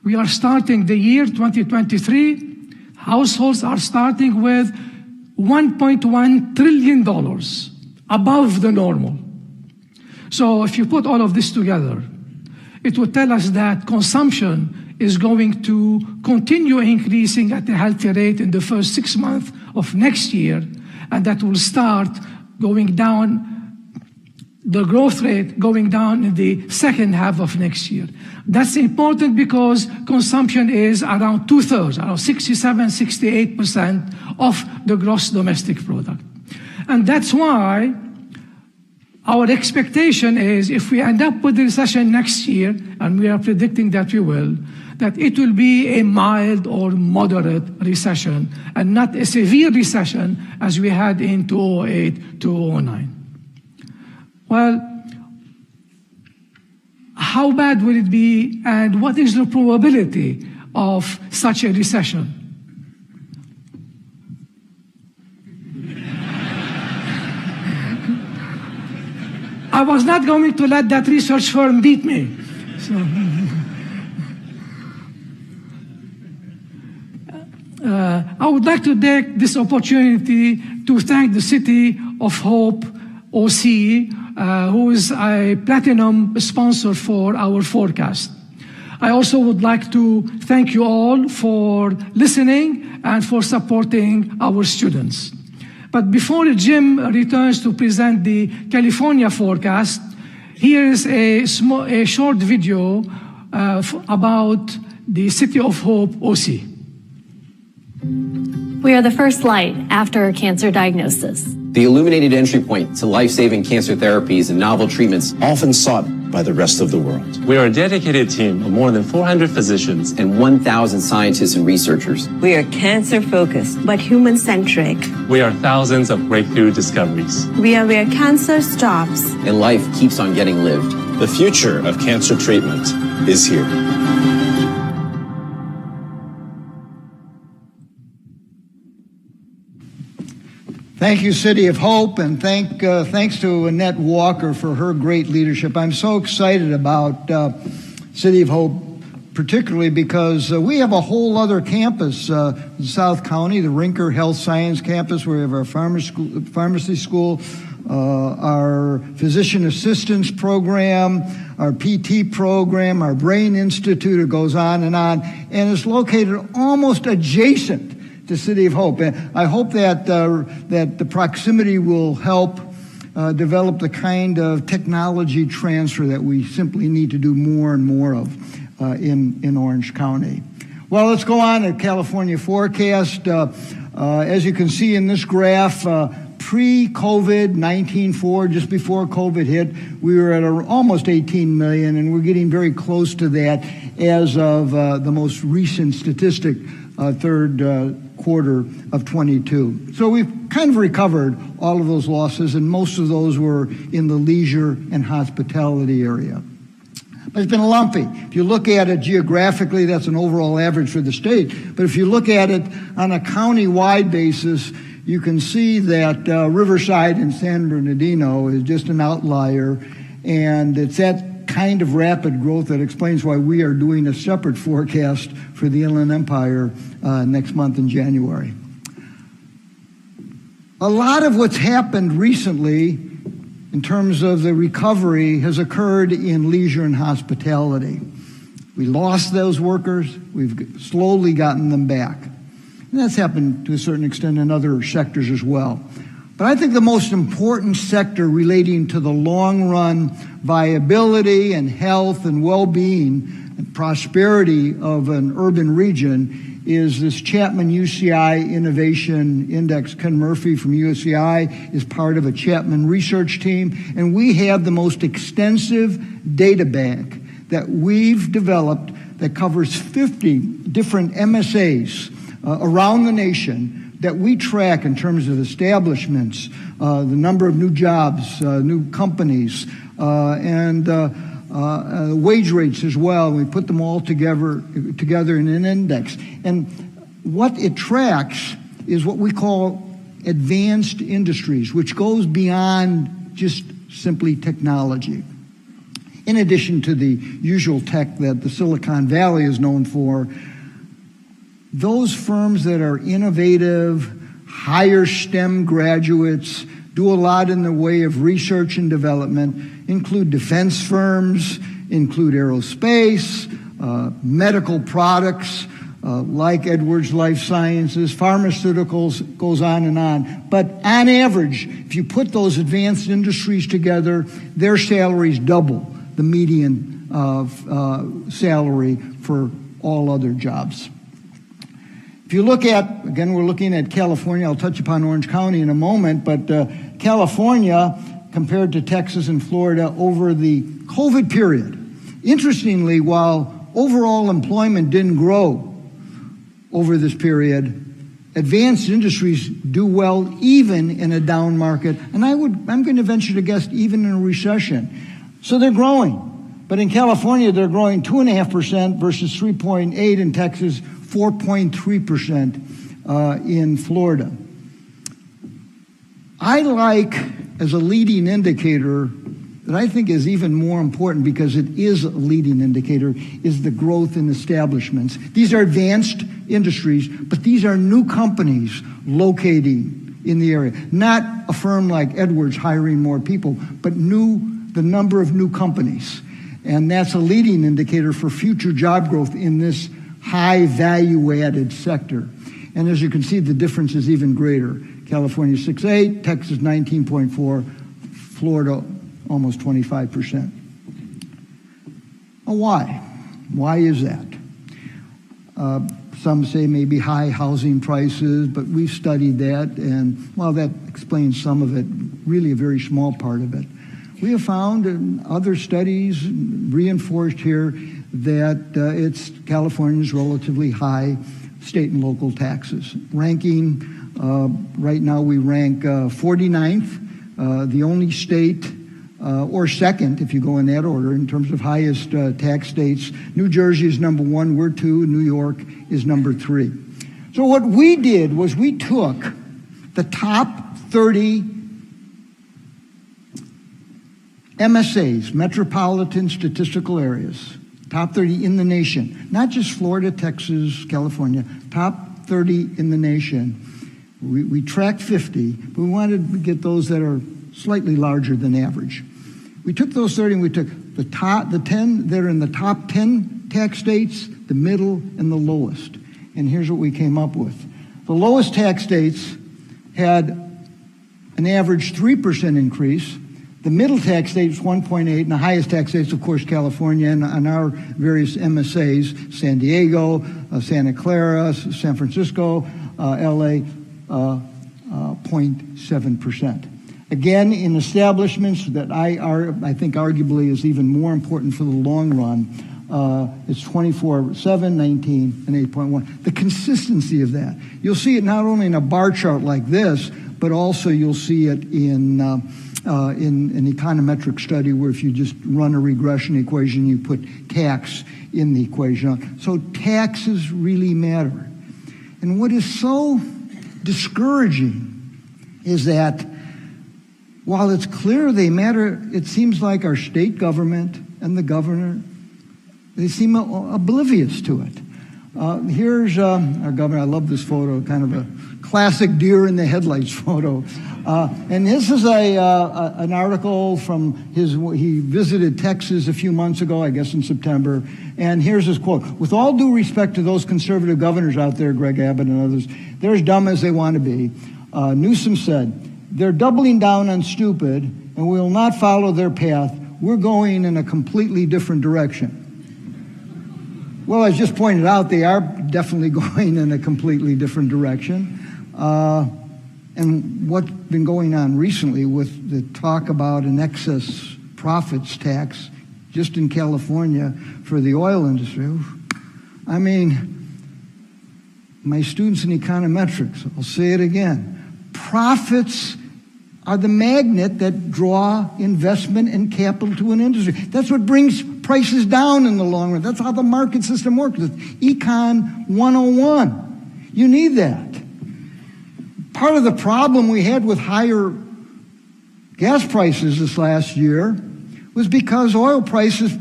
We are starting the year 2023. Households are starting with $1.1 trillion above the normal. So if you put all of this together, it would tell us that consumption is going to continue increasing at a healthy rate in the first 6 months of next year, and that will start going down, the growth rate going down in the second half of next year. That's important because consumption is around 2/3, around 67-68% of the gross domestic product. And that's why Our expectation is if we end up with a recession next year, and we are predicting that we will, that it will be a mild or moderate recession and not a severe recession as we had in 2008, 2009. Well, how bad will it be, and what is the probability of such a recession? I was not going to let that research firm beat me. So, I would like to take this opportunity to thank the City of Hope, OC, who is a platinum sponsor for our forecast. I also would like to thank you all for listening and for supporting our students. But before Jim returns to present the California forecast, here is a short video about the City of Hope OC. We are the first light after a cancer diagnosis. The illuminated entry point to life-saving cancer therapies and novel treatments often sought by the rest of the world. We are a dedicated team of more than 400 physicians and 1,000 scientists and researchers. We are cancer-focused, but human-centric. We are thousands of breakthrough discoveries. We are where cancer stops and life keeps on getting lived. The future of cancer treatment is here. Thank you, City of Hope, and thanks to Annette Walker for her great leadership. I'm so excited about City of Hope, particularly because we have a whole other campus in South County, the Rinker Health Science Campus, where we have our pharmacy school, our physician assistance program, our PT program, our Brain Institute. It goes on, and it's located almost adjacent to City of Hope. And I hope that the proximity will help develop the kind of technology transfer that we simply need to do more and more of in Orange County. Well, let's go on to California forecast. As you can see in this graph, pre-COVID-19, just before COVID hit, we were at almost 18 million, and we're getting very close to that as of the most recent statistic, third quarter of 22. So we've kind of recovered all of those losses, and most of those were in the leisure and hospitality area. But it's been lumpy. If you look at it geographically, that's an overall average for the state. But if you look at it on a county-wide basis, you can see that Riverside and San Bernardino is just an outlier, and it's that kind of rapid growth that explains why we are doing a separate forecast for the Inland Empire next month in January. A lot of what's happened recently in terms of the recovery has occurred in leisure and hospitality. We lost those workers. We've slowly gotten them back. And that's happened to a certain extent in other sectors as well. But I think the most important sector relating to the long-run viability and health and well-being and prosperity of an urban region is this Chapman UCI Innovation Index. Ken Murphy from UCI is part of a Chapman research team, and we have the most extensive data bank that we've developed that covers 50 different MSAs around the nation that we track in terms of establishments, the number of new jobs, new companies, and wage rates as well. We put them all together in an index. And what it tracks is what we call advanced industries, which goes beyond just simply technology. In addition to the usual tech that the Silicon Valley is known for, those firms that are innovative, hire STEM graduates, do a lot in the way of research and development, include defense firms, include aerospace, medical products like Edwards Life Sciences, pharmaceuticals, goes on and on. But on average, if you put those advanced industries together, their salaries double the median salary for all other jobs. If you look at, again, we're looking at California. I'll touch upon Orange County in a moment, but California compared to Texas and Florida over the COVID period. Interestingly, while overall employment didn't grow over this period, advanced industries do well even in a down market, and I'm going to venture to guess even in a recession. So they're growing. But in California, they're growing 2.5% versus 3.8% in Texas, 4.3% in Florida. I like, as a leading indicator, that I think is even more important because it is a leading indicator, is the growth in establishments. These are advanced industries, but these are new companies locating in the area. Not a firm like Edwards hiring more people, but the number of new companies. And that's a leading indicator for future job growth in this high value-added sector. And as you can see, the difference is even greater. California 6.8, Texas 19.4, Florida almost 25%. Well, why? Why is that? Some say maybe high housing prices, but we've studied that, and while that explains some of it, really a very small part of it. We have found, and other studies reinforced here, that California's relatively high state and local taxes. Ranking, right now we rank 49th, the only state, or second, if you go in that order, in terms of highest tax states. New Jersey is number 1, we're 2, New York is number 3. So what we did was we took the top 30 MSAs, metropolitan statistical areas, top 30 in the nation, not just Florida, Texas, California, top 30 in the nation. We tracked 50, but we wanted to get those that are slightly larger than average. We took those 30 and we took the 10 that are in the top 10 tax states, the middle, and the lowest. And here's what we came up with. The lowest tax states had an average 3% increase. The middle tax states 1.8, and the highest tax states, of course, California, and on our various MSAs, San Diego, Santa Clara, San Francisco, LA, 0.7%. Again, in establishments that I think arguably is even more important for the long run, it's 24, 7, 19, and 8.1. The consistency of that. You'll see it not only in a bar chart like this, but also you'll see it in an econometric study where if you just run a regression equation, you put tax in the equation. So taxes really matter. And what is so discouraging is that while it's clear they matter, it seems like our state government and the governor, they seem oblivious to it. Here's our governor. I love this photo, kind of a classic deer in the headlights photo. And this is an article from he visited Texas a few months ago, I guess in September. And here's his quote. "With all due respect to those conservative governors out there, Greg Abbott and others, they're as dumb as they want to be." Newsom said, "They're doubling down on stupid, and we will not follow their path. We're going in a completely different direction." Well, as just pointed out, they are definitely going in a completely different direction. And what's been going on recently with the talk about an excess profits tax just in California for the oil industry. I mean, my students in econometrics, I'll say it again. Profits are the magnet that draw investment and capital to an industry. That's what brings prices down in the long run. That's how the market system works. It's Econ 101. You need that. Part of the problem we had with higher gas prices this last year was because oil prices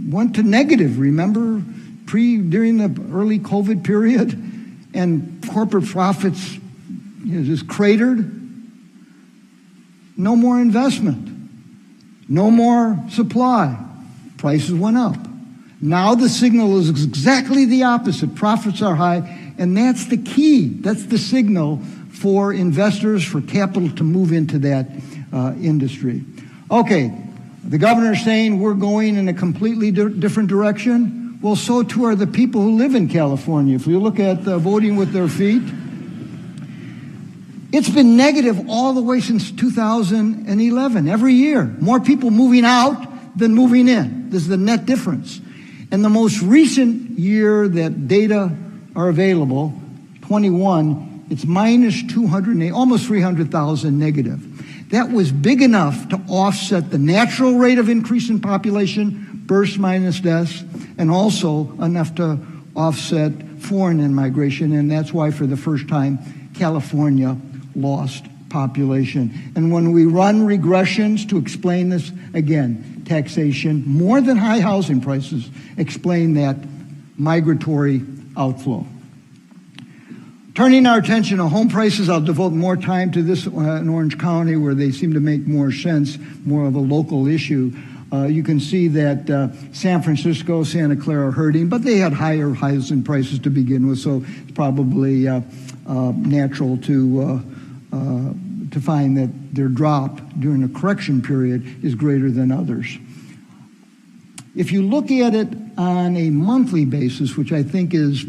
went to negative, remember, during the early COVID period, and corporate profits just cratered. No more investment, no more supply. Prices went up. Now the signal is exactly the opposite. Profits are high, and that's the key. That's the signal for investors, for capital to move into that industry. Okay, the governor's saying we're going in a completely different direction. Well, so too are the people who live in California. If you look at voting with their feet, It's been negative all the way since 2011, every year. More people moving out than moving in. This is the net difference. And the most recent year that data are available, 21, it's minus 208, almost 300,000 negative. That was big enough to offset the natural rate of increase in population, births minus deaths, and also enough to offset foreign immigration. And that's why, for the first time, California lost population. And when we run regressions to explain this, again, taxation, more than high housing prices, explain that migratory outflow. Turning our attention to home prices, I'll devote more time to this in Orange County, where they seem to make more sense, more of a local issue. You can see that San Francisco, Santa Clara are hurting, but they had higher housing prices to begin with, so it's probably natural to find that their drop during a correction period is greater than others. If you look at it on a monthly basis, which I think is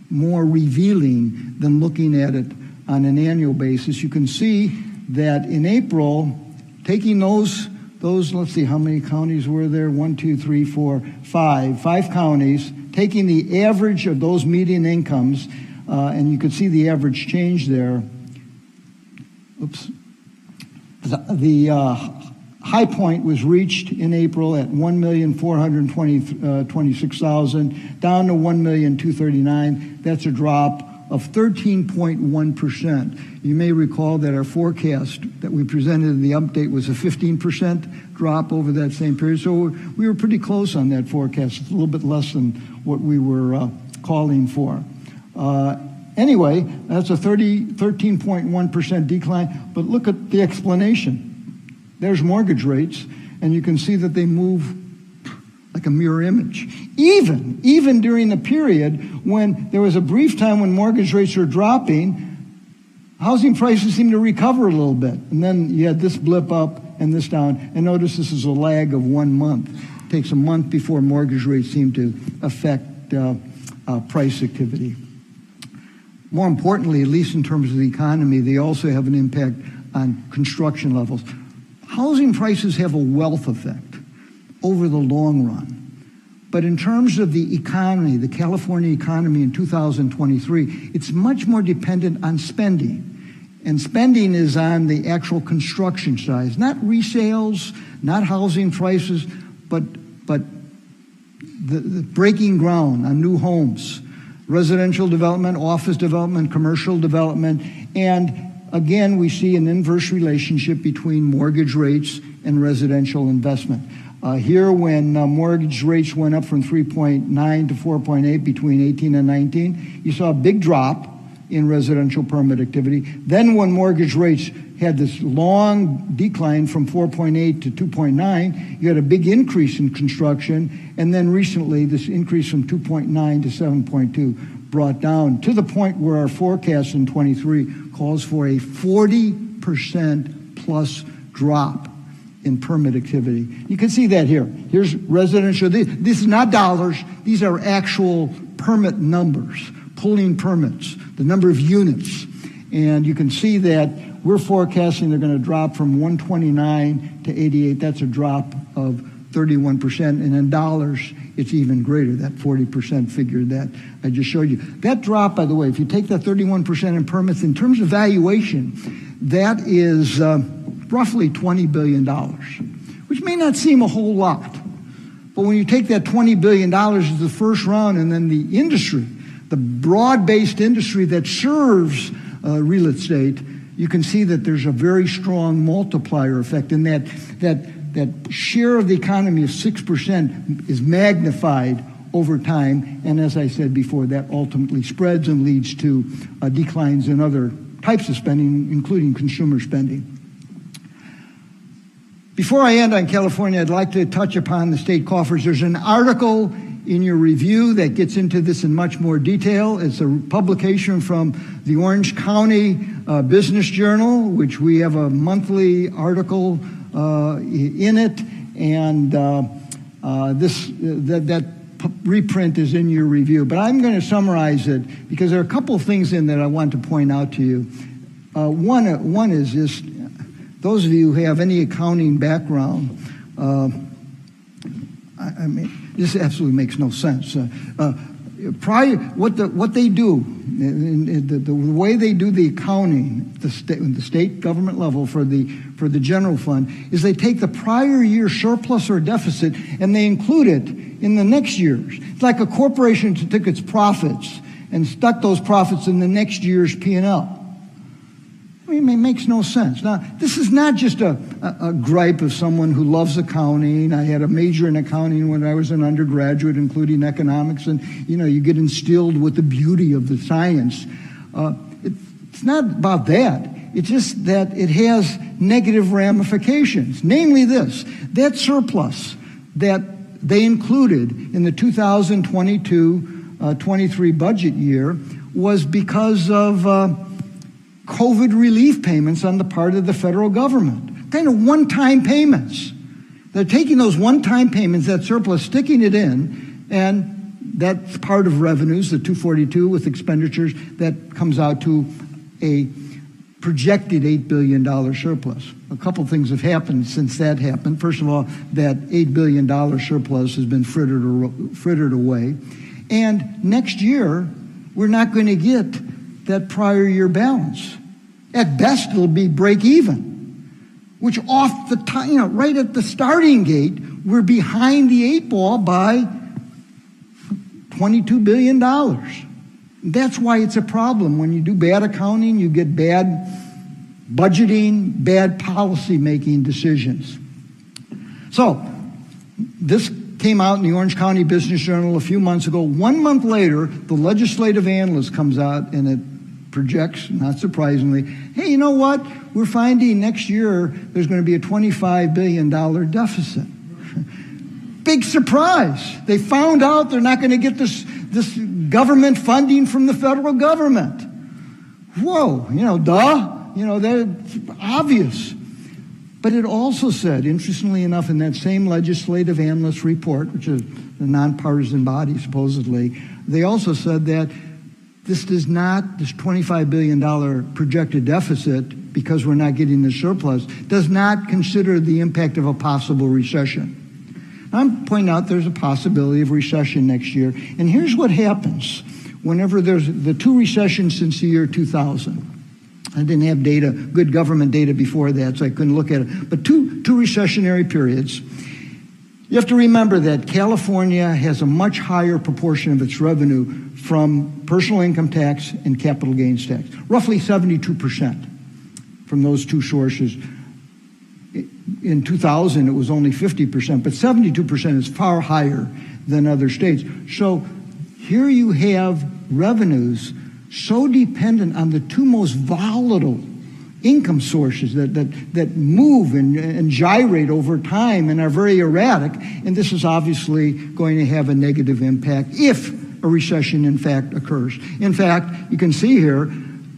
more revealing than looking at it on an annual basis, you can see that in April, taking those, let's see, how many counties were there? 1, 2, 3, 4, 5 counties, taking the average of those median incomes, and you could see the average change there. Oops. The high point was reached in April at 1,426,000, down to 1,239,000. That's a drop of 13.1%. You may recall that our forecast that we presented in the update was a 15% drop over that same period. So we were pretty close on that forecast. It's a little bit less than what we were calling for. Anyway, that's a 13.1% decline. But look at the explanation. There's mortgage rates, and you can see that they move like a mirror image. Even during the period when there was a brief time when mortgage rates were dropping, housing prices seemed to recover a little bit. And then you had this blip up and this down. And notice this is a lag of 1 month. It takes a month before mortgage rates seem to affect price activity. More importantly, at least in terms of the economy, they also have an impact on construction levels. Housing prices have a wealth effect over the long run. But in terms of the economy, the California economy in 2023, it's much more dependent on spending. And spending is on the actual construction side, not resales, not housing prices, but the breaking ground on new homes, residential development, office development, commercial development, and again, we see an inverse relationship between mortgage rates and residential investment. Here, when mortgage rates went up from 3.9 to 4.8 between 18 and 19, you saw a big drop in residential permit activity. Then when mortgage rates had this long decline from 4.8 to 2.9, you had a big increase in construction, and then recently this increase from 2.9 to 7.2 brought down to the point where our forecast in 23 calls for a 40% plus drop in permit activity. You can see that here. Here's residential. This is not dollars. These are actual permit numbers, pulling permits, the number of units. And you can see that we're forecasting they're going to drop from 129 to 88. That's a drop of 31%. And in dollars, it's even greater, that 40% figure that I just showed you. That drop, by the way, if you take that 31% in permits, in terms of valuation, that is roughly $20 billion, which may not seem a whole lot. But when you take that $20 billion as the first round, and then the industry, the broad-based industry that serves real estate, you can see that there's a very strong multiplier effect, and that share of the economy of 6% is magnified over time. And as I said before, that ultimately spreads and leads to declines in other types of spending, including consumer spending. Before I end on California, I'd like to touch upon the state coffers. There's an article in your review that gets into this in much more detail. It's a publication from the Orange County Business Journal, which we have a monthly article in it, and that reprint is in your review. But I'm going to summarize it because there are a couple of things in that I want to point out to you. One is just, those of you who have any accounting background, I mean, this absolutely makes no sense. What they do, the way they do the accounting, the state government level for the general fund, is they take the prior year surplus or deficit and they include it in the next year's. It's like a corporation that took its profits and stuck those profits in the next year's P&L. I mean, it makes no sense. Now, this is not just a gripe of someone who loves accounting. I had a major in accounting when I was an undergraduate, including economics, and, you get instilled with the beauty of the science. It's not about that. It's just that it has negative ramifications, namely this: that surplus that they included in the 2022-23 budget year was because of COVID relief payments on the part of the federal government, kind of one-time payments. They're taking those one-time payments, that surplus, sticking it in, and that's part of revenues, the 242 with expenditures, that comes out to a projected $8 billion surplus. A couple things have happened since that happened. First of all, that $8 billion surplus has been frittered away. And next year, we're not going to get that prior year balance. At best, it'll be break even, which off the time, right at the starting gate, we're behind the eight ball by $22 billion. That's why it's a problem. When you do bad accounting, you get bad budgeting, bad policy making decisions. So this came out in the Orange County Business Journal a few months ago. 1 month later, the legislative analyst comes out and it projects, not surprisingly, hey, you know what? We're finding next year there's going to be a $25 billion deficit. Big surprise. They found out they're not going to get this government funding from the federal government. Whoa, duh. That's obvious. But it also said, interestingly enough, in that same legislative analyst report, which is a nonpartisan body supposedly, they also said that this $25 billion projected deficit, because we're not getting the surplus, does not consider the impact of a possible recession. I'm pointing out there's a possibility of recession next year. And here's what happens whenever there's the two recessions since the year 2000. I didn't have good government data before that, so I couldn't look at it. But two recessionary periods. You have to remember that California has a much higher proportion of its revenue from personal income tax and capital gains tax, roughly 72% from those two sources. In 2000, it was only 50%, but 72% is far higher than other states. So here you have revenues so dependent on the two most volatile income sources that move and gyrate over time and are very erratic, and this is obviously going to have a negative impact if a recession in fact occurs. In fact, you can see here,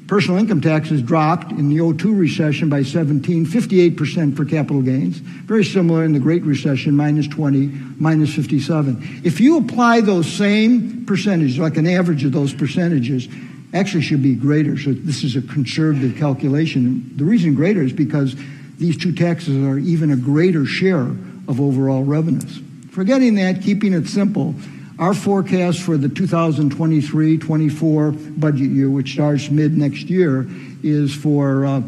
personal income taxes dropped in the 2002 recession by 58% for capital gains. Very similar in the Great Recession, -20, -57. If you apply those same percentages, like an average of those percentages, actually should be greater. So this is a conservative calculation. The reason greater is because these two taxes are even a greater share of overall revenues. Forgetting that, keeping it simple, our forecast for the 2023-24 budget year, which starts mid next year, is for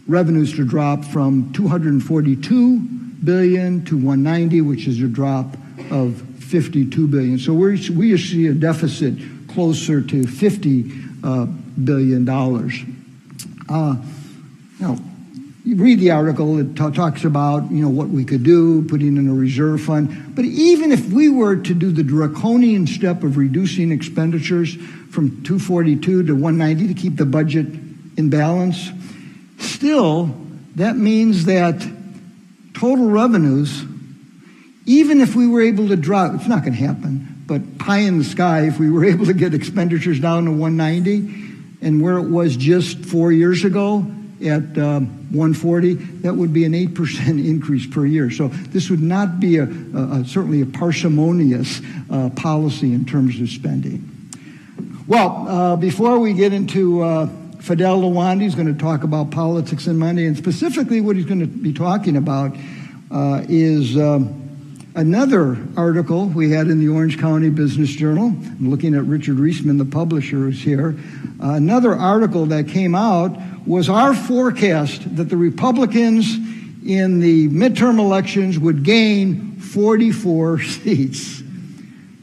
revenues to drop from $242 billion to $190, which is a drop of $52 billion. So we see a deficit closer to $50 billion. You read the article, it talks about, what we could do, putting in a reserve fund. But even if we were to do the draconian step of reducing expenditures from 242 to 190 to keep the budget in balance, still, that means that total revenues, even if we were able to drop, it's not going to happen, but pie in the sky, if we were able to get expenditures down to 190 and where it was just 4 years ago at 140, that would be an 8% increase per year. So this would not be certainly a parsimonious policy in terms of spending. Well, before we get into Fidel Lawandi is going to talk about politics and money, and specifically what he's going to be talking about is another article we had in the Orange County Business Journal. I'm looking at Richard Reisman, the publisher, who's here. Another article that came out was our forecast that the Republicans in the midterm elections would gain 44 seats.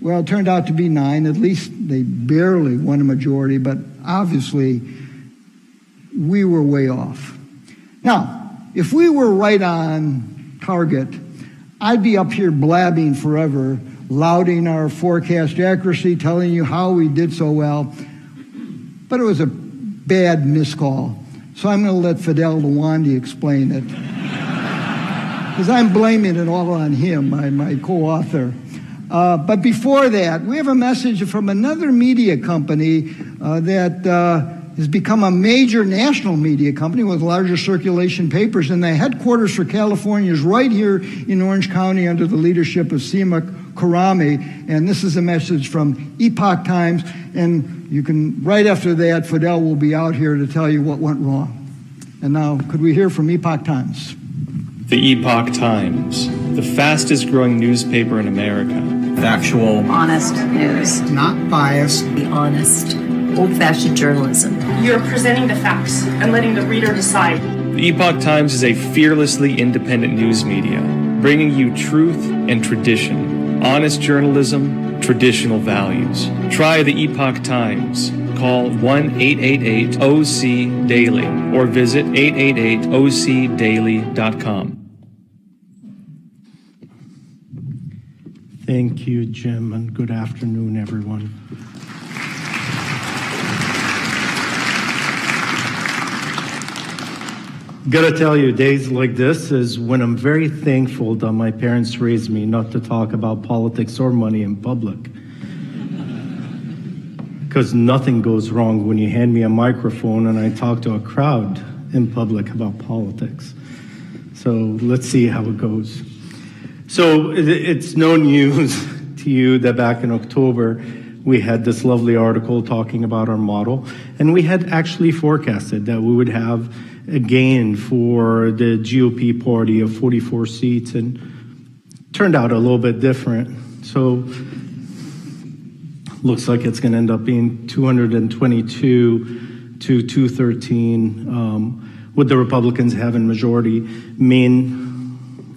Well, it turned out to be 9. At least they barely won a majority, but obviously we were way off. Now, if we were right on target, I'd be up here blabbing forever, lauding our forecast accuracy, telling you how we did so well. But it was a bad miscall. So I'm going to let Fidel Lawandi explain it. Because I'm blaming it all on him, my co-author. But before that, we have a message from another media company that has become a major national media company with larger circulation papers, and the headquarters for California is right here in Orange County under the leadership of Seema Karami. And this is a message from Epoch Times, and you can, right after that, Fidel will be out here to tell you what went wrong. And now, could we hear from Epoch Times? The Epoch Times, the fastest growing newspaper in America. Factual, honest news. Not biased. The honest, old-fashioned journalism. You're presenting the facts and letting the reader decide. The Epoch Times is a fearlessly independent news media, bringing you truth and tradition, honest journalism, traditional values. Try the Epoch Times. Call 1-888-OC-DAILY or visit 888ocdaily.com. Thank you, Jim, and good afternoon, everyone. Gotta tell you, days like this is when I'm very thankful that my parents raised me not to talk about politics or money in public. Because nothing goes wrong when you hand me a microphone and I talk to a crowd in public about politics. So let's see how it goes. So it's no news to you that back in October, we had this lovely article talking about our model, and we had actually forecasted that we would have a gain for the GOP party of 44 seats, and turned out a little bit different. So looks like it's going to end up being 222 to 213, with the Republicans having majority.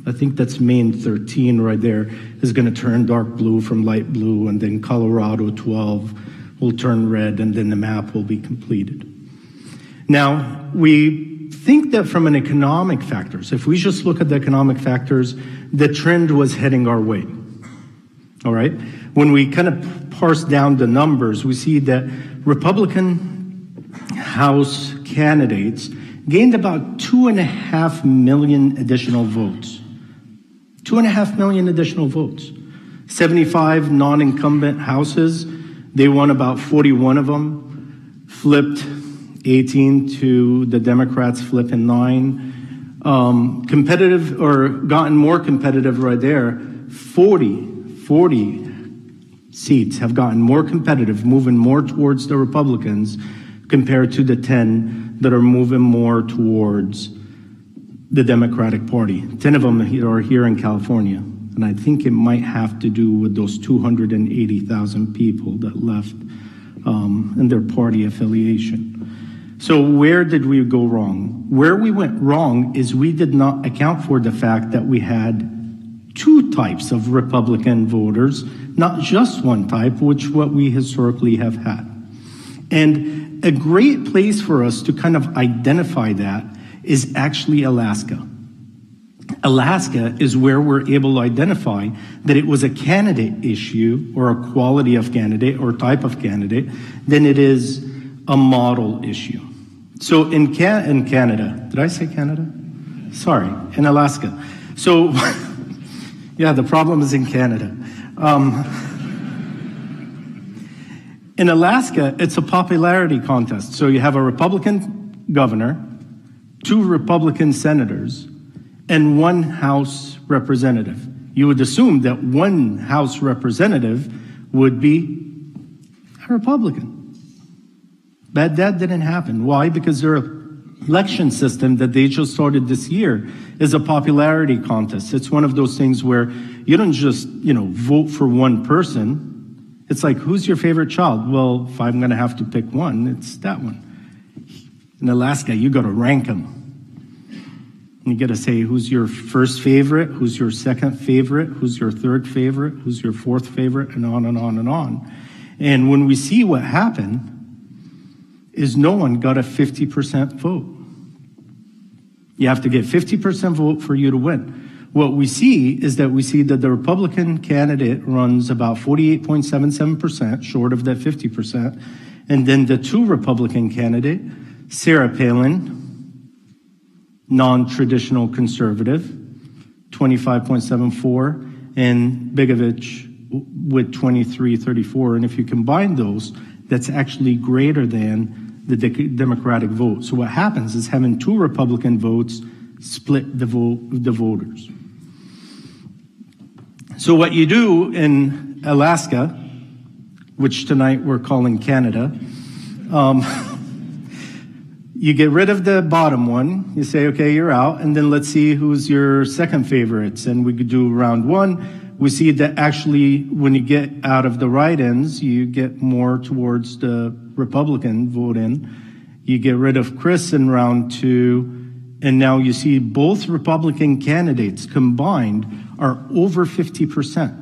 I think that's Maine 13 right there, is going to turn dark blue from light blue, and then Colorado 12 will turn red, and then the map will be completed. Now, we think that from an economic factors, if we just look at the economic factors, the trend was heading our way. All right? When we kind of parse down the numbers, we see that Republican House candidates gained about 2.5 million additional votes. 2.5 million additional votes. 75 non-incumbent houses, they won about 41 of them, flipped 18 to the Democrats, flipping 9. Competitive, or gotten more competitive right there, 40 seats have gotten more competitive, moving more towards the Republicans compared to the 10 that are moving more towards the Democratic Party. 10 of them are here in California, and I think it might have to do with those 280,000 people that left in their party affiliation. So where did we go wrong? Where we went wrong is we did not account for the fact that we had two types of Republican voters, not just one type, which what we historically have had. And a great place for us to kind of identify that is actually Alaska. Alaska is where we're able to identify that it was a candidate issue or a quality of candidate or type of candidate than it is a model issue. So in Canada, did I say Canada? Sorry, in Alaska. So, yeah, the problem is in Canada. In Alaska, it's a popularity contest. So you have a Republican governor, 2 Republican senators, and 1 House representative. You would assume that 1 House representative would be a Republican. But that didn't happen. Why? Because their election system that they just started this year is a popularity contest. It's one of those things where you don't just, vote for one person. It's like, who's your favorite child? Well, if I'm going to have to pick one, it's that one. In Alaska, you got to rank them. You got to say who's your first favorite, who's your second favorite, who's your third favorite, who's your fourth favorite, and on and on and on. And when we see what happened, is no one got a 50% vote. You have to get 50% vote for you to win. What we see is that the Republican candidate runs about 48.77%, short of that 50%. And then the two Republican candidate, Sarah Palin, non-traditional conservative, 25.74, and Begovich with 23.34. And if you combine those, that's actually greater than the Democratic vote. So what happens is having two Republican votes split the voters. So what you do in Alaska, which tonight we're calling Canada, you get rid of the bottom one. You say, okay, you're out. And then let's see who's your second favorites. And we could do round one. We see that actually when you get out of the write-ins, you get more towards the Republican vote in. You get rid of Chris in round two, and now you see both Republican candidates combined are over 50%.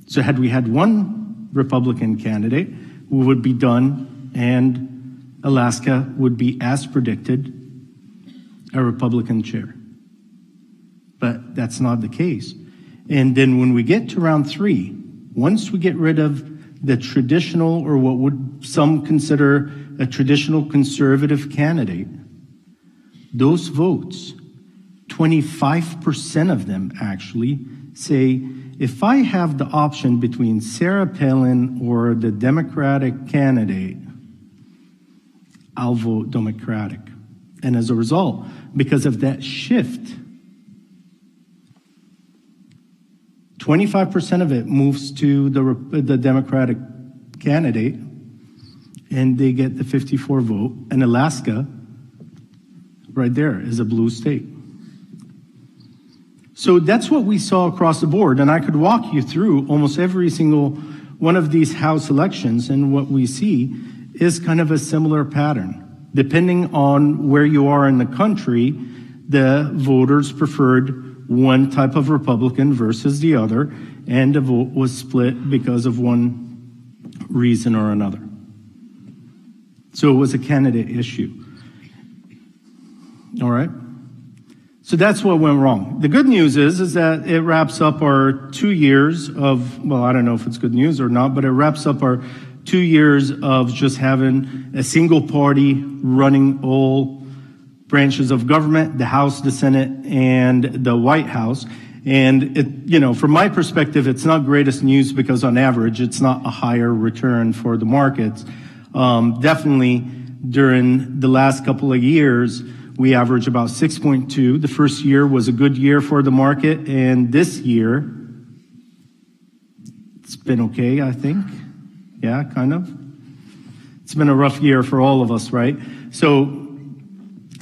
So had we had one Republican candidate, we would be done, and Alaska would be, as predicted, a Republican chair. But that's not the case. And then when we get to round three, once we get rid of the traditional, or what would some consider a traditional conservative candidate, those votes, 25% of them actually say, if I have the option between Sarah Palin or the Democratic candidate, I'll vote Democratic. And as a result, because of that shift, 25% of it moves to the Democratic candidate, and they get the 54 vote. And Alaska, right there, is a blue state. So that's what we saw across the board. And I could walk you through almost every single one of these House elections, and what we see is kind of a similar pattern. Depending on where you are in the country, the voters preferred one type of Republican versus the other, and the vote was split because of one reason or another. So it was a candidate issue. All right? So that's what went wrong. The good news is that it wraps up our 2 years of, well, I don't know if it's good news or not, but it wraps up our 2 years of just having a single party running all branches of government, the House, the Senate, and the White House. And it, from my perspective, it's not greatest news because on average, it's not a higher return for the markets. Definitely during the last couple of years, we average about 6.2. The first year was a good year for the market, and this year, it's been okay, I think. Yeah, kind of. It's been a rough year for all of us, right? So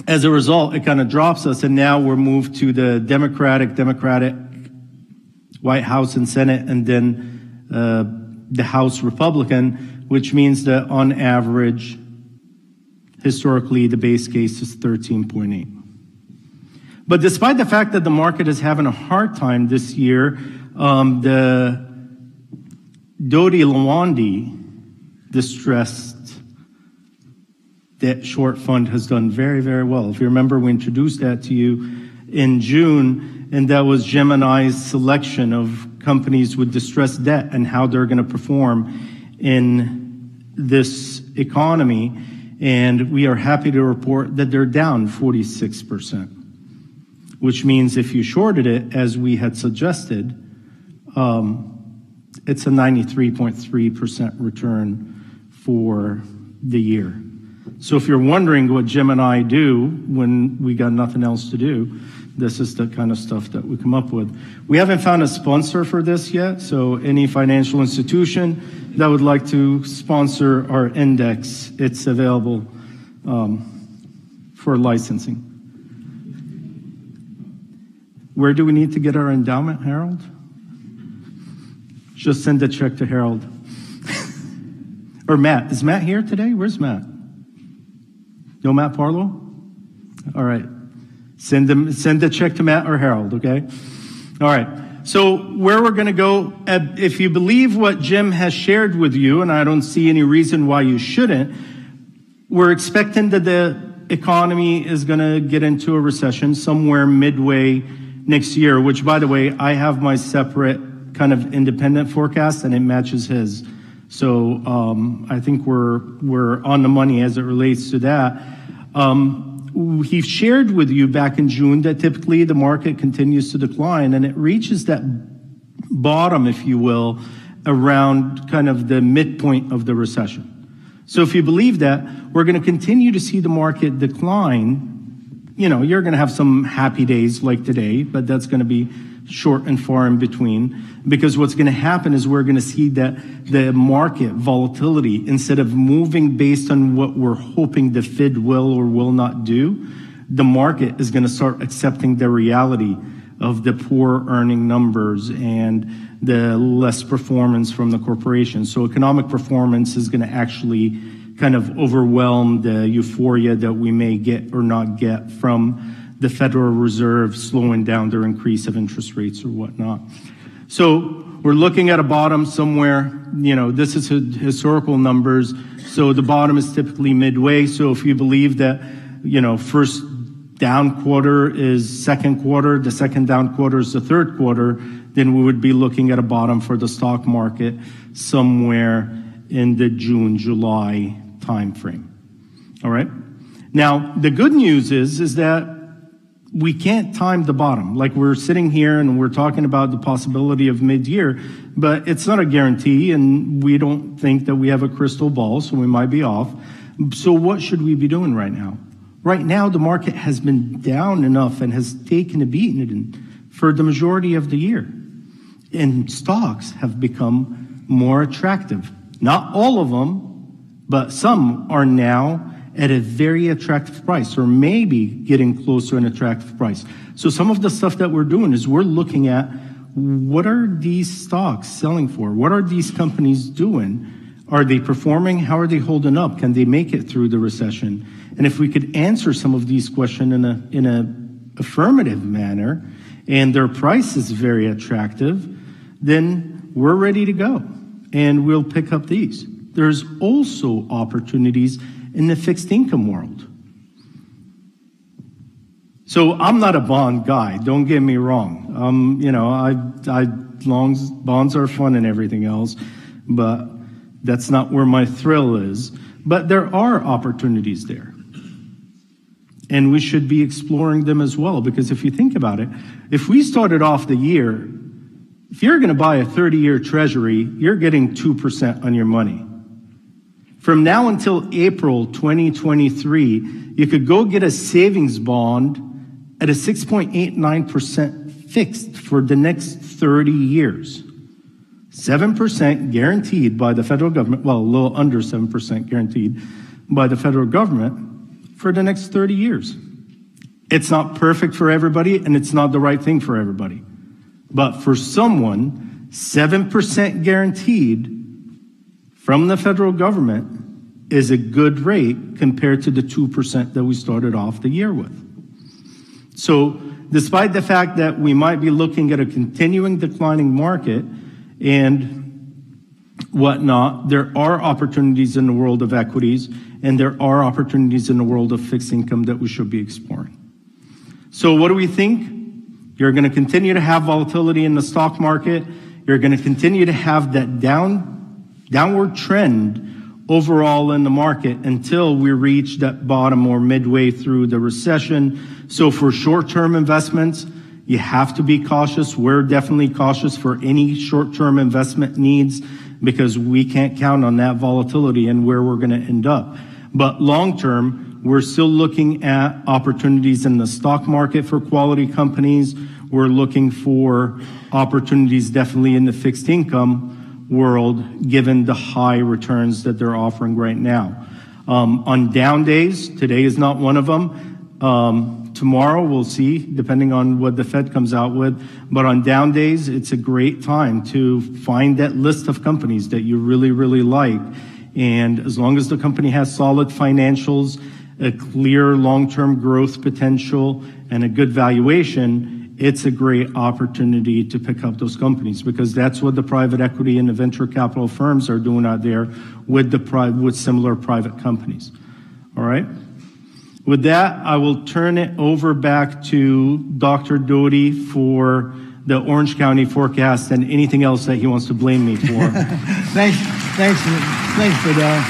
as a result, it kind of drops us, and now we're moved to the Democratic White House and Senate, and then the House Republican, which means that on average, historically, the base case is 13.8. But despite the fact that the market is having a hard time this year, the Dodi Lawandi distressed debt short fund has done very, very well. If you remember, we introduced that to you in June, and that was Gemini's selection of companies with distressed debt and how they're going to perform in this economy. And we are happy to report that they're down 46%, which means if you shorted it, as we had suggested, it's a 93.3% return for the year. So if you're wondering what Gemini do when we got nothing else to do, This is the kind of stuff that we come up with. We haven't found a sponsor for this yet, so any financial institution that would like to sponsor our index, it's available for licensing. Where do we need to get our endowment, Harold? Just send a check to Harold. Or Matt. Is Matt here today? Where's Matt? No Matt Parlow? All right. Send a check to Matt or Harold, okay? All right. So where we're going to go, if you believe what Jim has shared with you, and I don't see any reason why you shouldn't, we're expecting that the economy is going to get into a recession somewhere midway next year, which, by the way, I have my separate kind of independent forecast, and it matches his. So I think we're on the money as it relates to that. He shared with you back in June that typically the market continues to decline, and it reaches that bottom, if you will, around kind of the midpoint of the recession. So if you believe that, we're going to continue to see the market decline. You know, you're going to have some happy days like today, but that's going to be short and far in between, because what's going to happen is we're going to see that the market volatility, instead of moving based on what we're hoping the Fed will or will not do, the market is going to start accepting the reality of the poor earning numbers and the less performance from the corporations. So economic performance is going to actually kind of overwhelm the euphoria that we may get or not get from the Federal Reserve slowing down their increase of interest rates or whatnot. So we're looking at a bottom somewhere, you know, this is historical numbers. So the bottom is typically midway. So if you believe that, you know, first down quarter is second quarter, the second down quarter is the third quarter, then we would be looking at a bottom for the stock market somewhere in the June, July timeframe. All right. Now, the good news is that we can't time the bottom. Like, we're sitting here and we're talking about the possibility of mid-year, but it's not a guarantee, and we don't think that we have a crystal ball, so we might be off. So what should we be doing right now? Right now, the market has been down enough and has taken a beating for the majority of the year. And stocks have become more attractive. Not all of them, but some are now at a very attractive price, or maybe getting close to an attractive price. So some of the stuff that we're doing is we're looking at, what are these stocks selling for? What are these companies doing? Are they performing? How are they holding up? Can they make it through the recession? And if we could answer some of these questions in a affirmative manner, and their price is very attractive, then we're ready to go, and we'll pick up these. There's also opportunities in the fixed income world. So I'm not a bond guy, don't get me wrong. You know, bonds are fun and everything else, but that's not where my thrill is. But there are opportunities there. And we should be exploring them as well, because if you think about it, if we started off the year, if you're going to buy a 30-year treasury, you're getting 2% on your money. From now until April 2023, you could go get a savings bond at a 6.89% fixed for the next 30 years. 7% guaranteed by the federal government, well, a little under 7% guaranteed by the federal government for the next 30 years. It's not perfect for everybody, and it's not the right thing for everybody. But for someone, 7% guaranteed from the federal government is a good rate compared to the 2% that we started off the year with. So despite the fact that we might be looking at a continuing declining market and whatnot, there are opportunities in the world of equities, and there are opportunities in the world of fixed income that we should be exploring. So what do we think? You're going to continue to have volatility in the stock market. You're going to continue to have that downward trend overall in the market until we reach that bottom or midway through the recession. So for short-term investments, you have to be cautious. We're definitely cautious for any short-term investment needs, because we can't count on that volatility and where we're going to end up. But long-term, We're still looking at opportunities in the stock market for quality companies. We're looking for opportunities definitely in the fixed income world, given the high returns that they're offering right now. On down days, today is not one of them. Tomorrow we'll see, depending on what the Fed comes out with. But on down days, it's a great time to find that list of companies that you really, really like. And as long as the company has solid financials, a clear long-term growth potential, and a good valuation, it's a great opportunity to pick up those companies, because that's what the private equity and the venture capital firms are doing out there with similar private companies. All right? With that, I will turn it over back to Dr. Doty for the Orange County forecast and anything else that he wants to blame me for. Thanks, Fidel.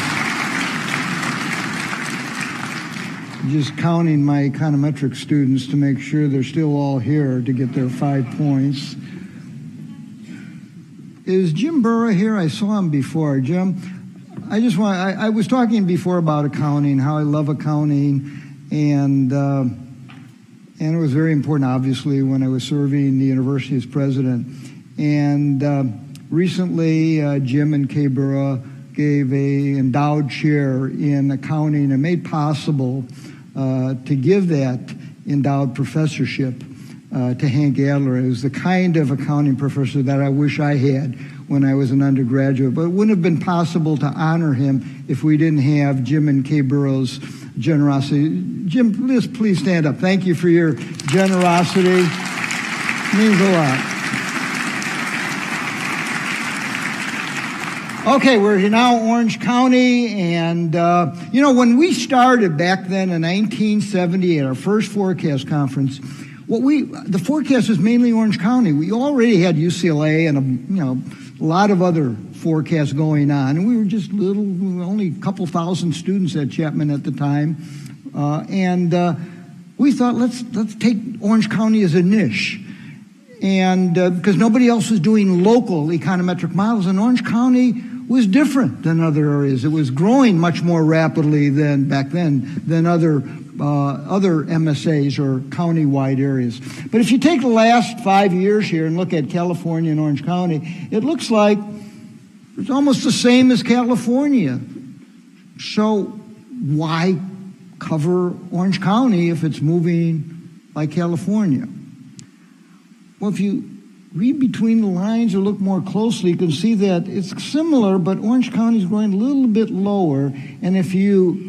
Just counting my econometric students to make sure they're still all here to get their 5 points. Is Jim Burra here? I saw him before. Jim, I was talking before about accounting, how I love accounting, and it was very important, obviously, when I was serving the university as president. And recently, Jim and Kay Burra gave a endowed chair in accounting and made possible to give that endowed professorship to Hank Adler. It was the kind of accounting professor that I wish I had when I was an undergraduate, but it wouldn't have been possible to honor him if we didn't have Jim and Kay Burra's generosity. Jim, please stand up. Thank you for your generosity. It means a lot. Okay, we're now Orange County, and when we started back then in 1970 at our first forecast conference, the forecast was mainly Orange County. We already had UCLA and a lot of other forecasts going on, and we were just only a couple thousand students at Chapman at the time, and we thought let's take Orange County as a niche, and because nobody else was doing local econometric models, and Orange County was different than other areas. It was growing much more rapidly than other MSAs or county-wide areas. But if you take the last 5 years here and look at California and Orange County, it looks like it's almost the same as California. So why cover Orange County if it's moving like California? Well, if you read between the lines or look more closely, you can see that it's similar, but Orange County is going a little bit lower. And if you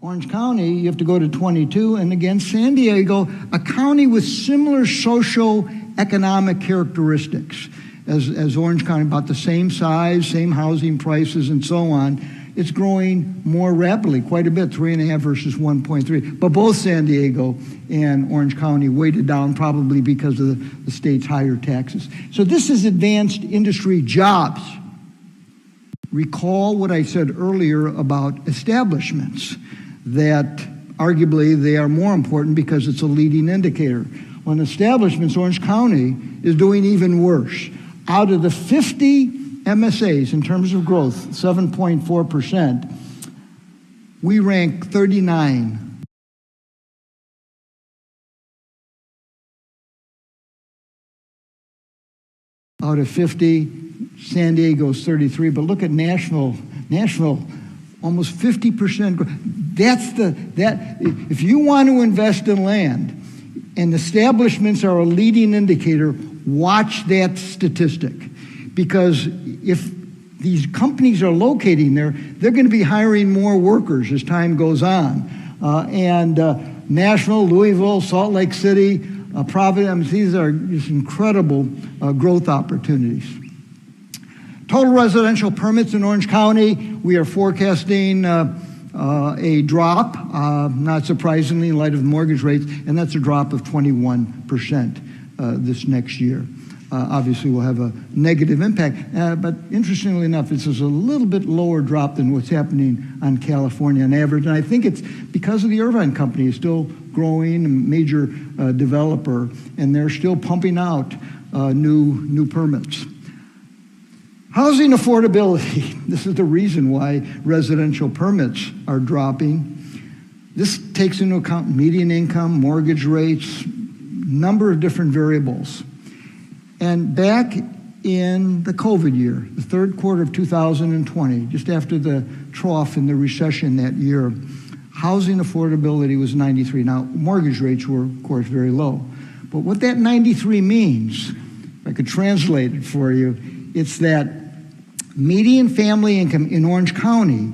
Orange County, you have to go to 22, and again, San Diego, a county with similar socio-economic characteristics as Orange County, about the same size, same housing prices, and so on. It's growing more rapidly, quite a bit, 3.5 versus 1.3. But both San Diego and Orange County weighted down, probably because of the state's higher taxes. So this is advanced industry jobs. Recall what I said earlier about establishments, that arguably they are more important because it's a leading indicator. Well, in establishments, Orange County is doing even worse. Out of the 50 MSAs in terms of growth, 7.4%, we rank 39. Out of 50, San Diego's 33, but look at Nashville, almost 50% growth. If you want to invest in land, and establishments are a leading indicator, watch that statistic. Because if these companies are locating there, they're going to be hiring more workers as time goes on. Nashville, Louisville, Salt Lake City, Providence, these are just incredible growth opportunities. Total residential permits in Orange County, we are forecasting a drop, not surprisingly in light of mortgage rates, and that's a drop of 21% this next year. Obviously, will have a negative impact, but interestingly enough, this is a little bit lower drop than what's happening on California on average, and I think it's because of the Irvine Company is still growing, a major developer, and they're still pumping out new permits. Housing affordability. This is the reason why residential permits are dropping. This takes into account median income, mortgage rates, number of different variables. And back in the COVID year, the third quarter of 2020, just after the trough in the recession that year, housing affordability was 93. Now, mortgage rates were, of course, very low. But what that 93 means, if I could translate it for you, it's that median family income in Orange County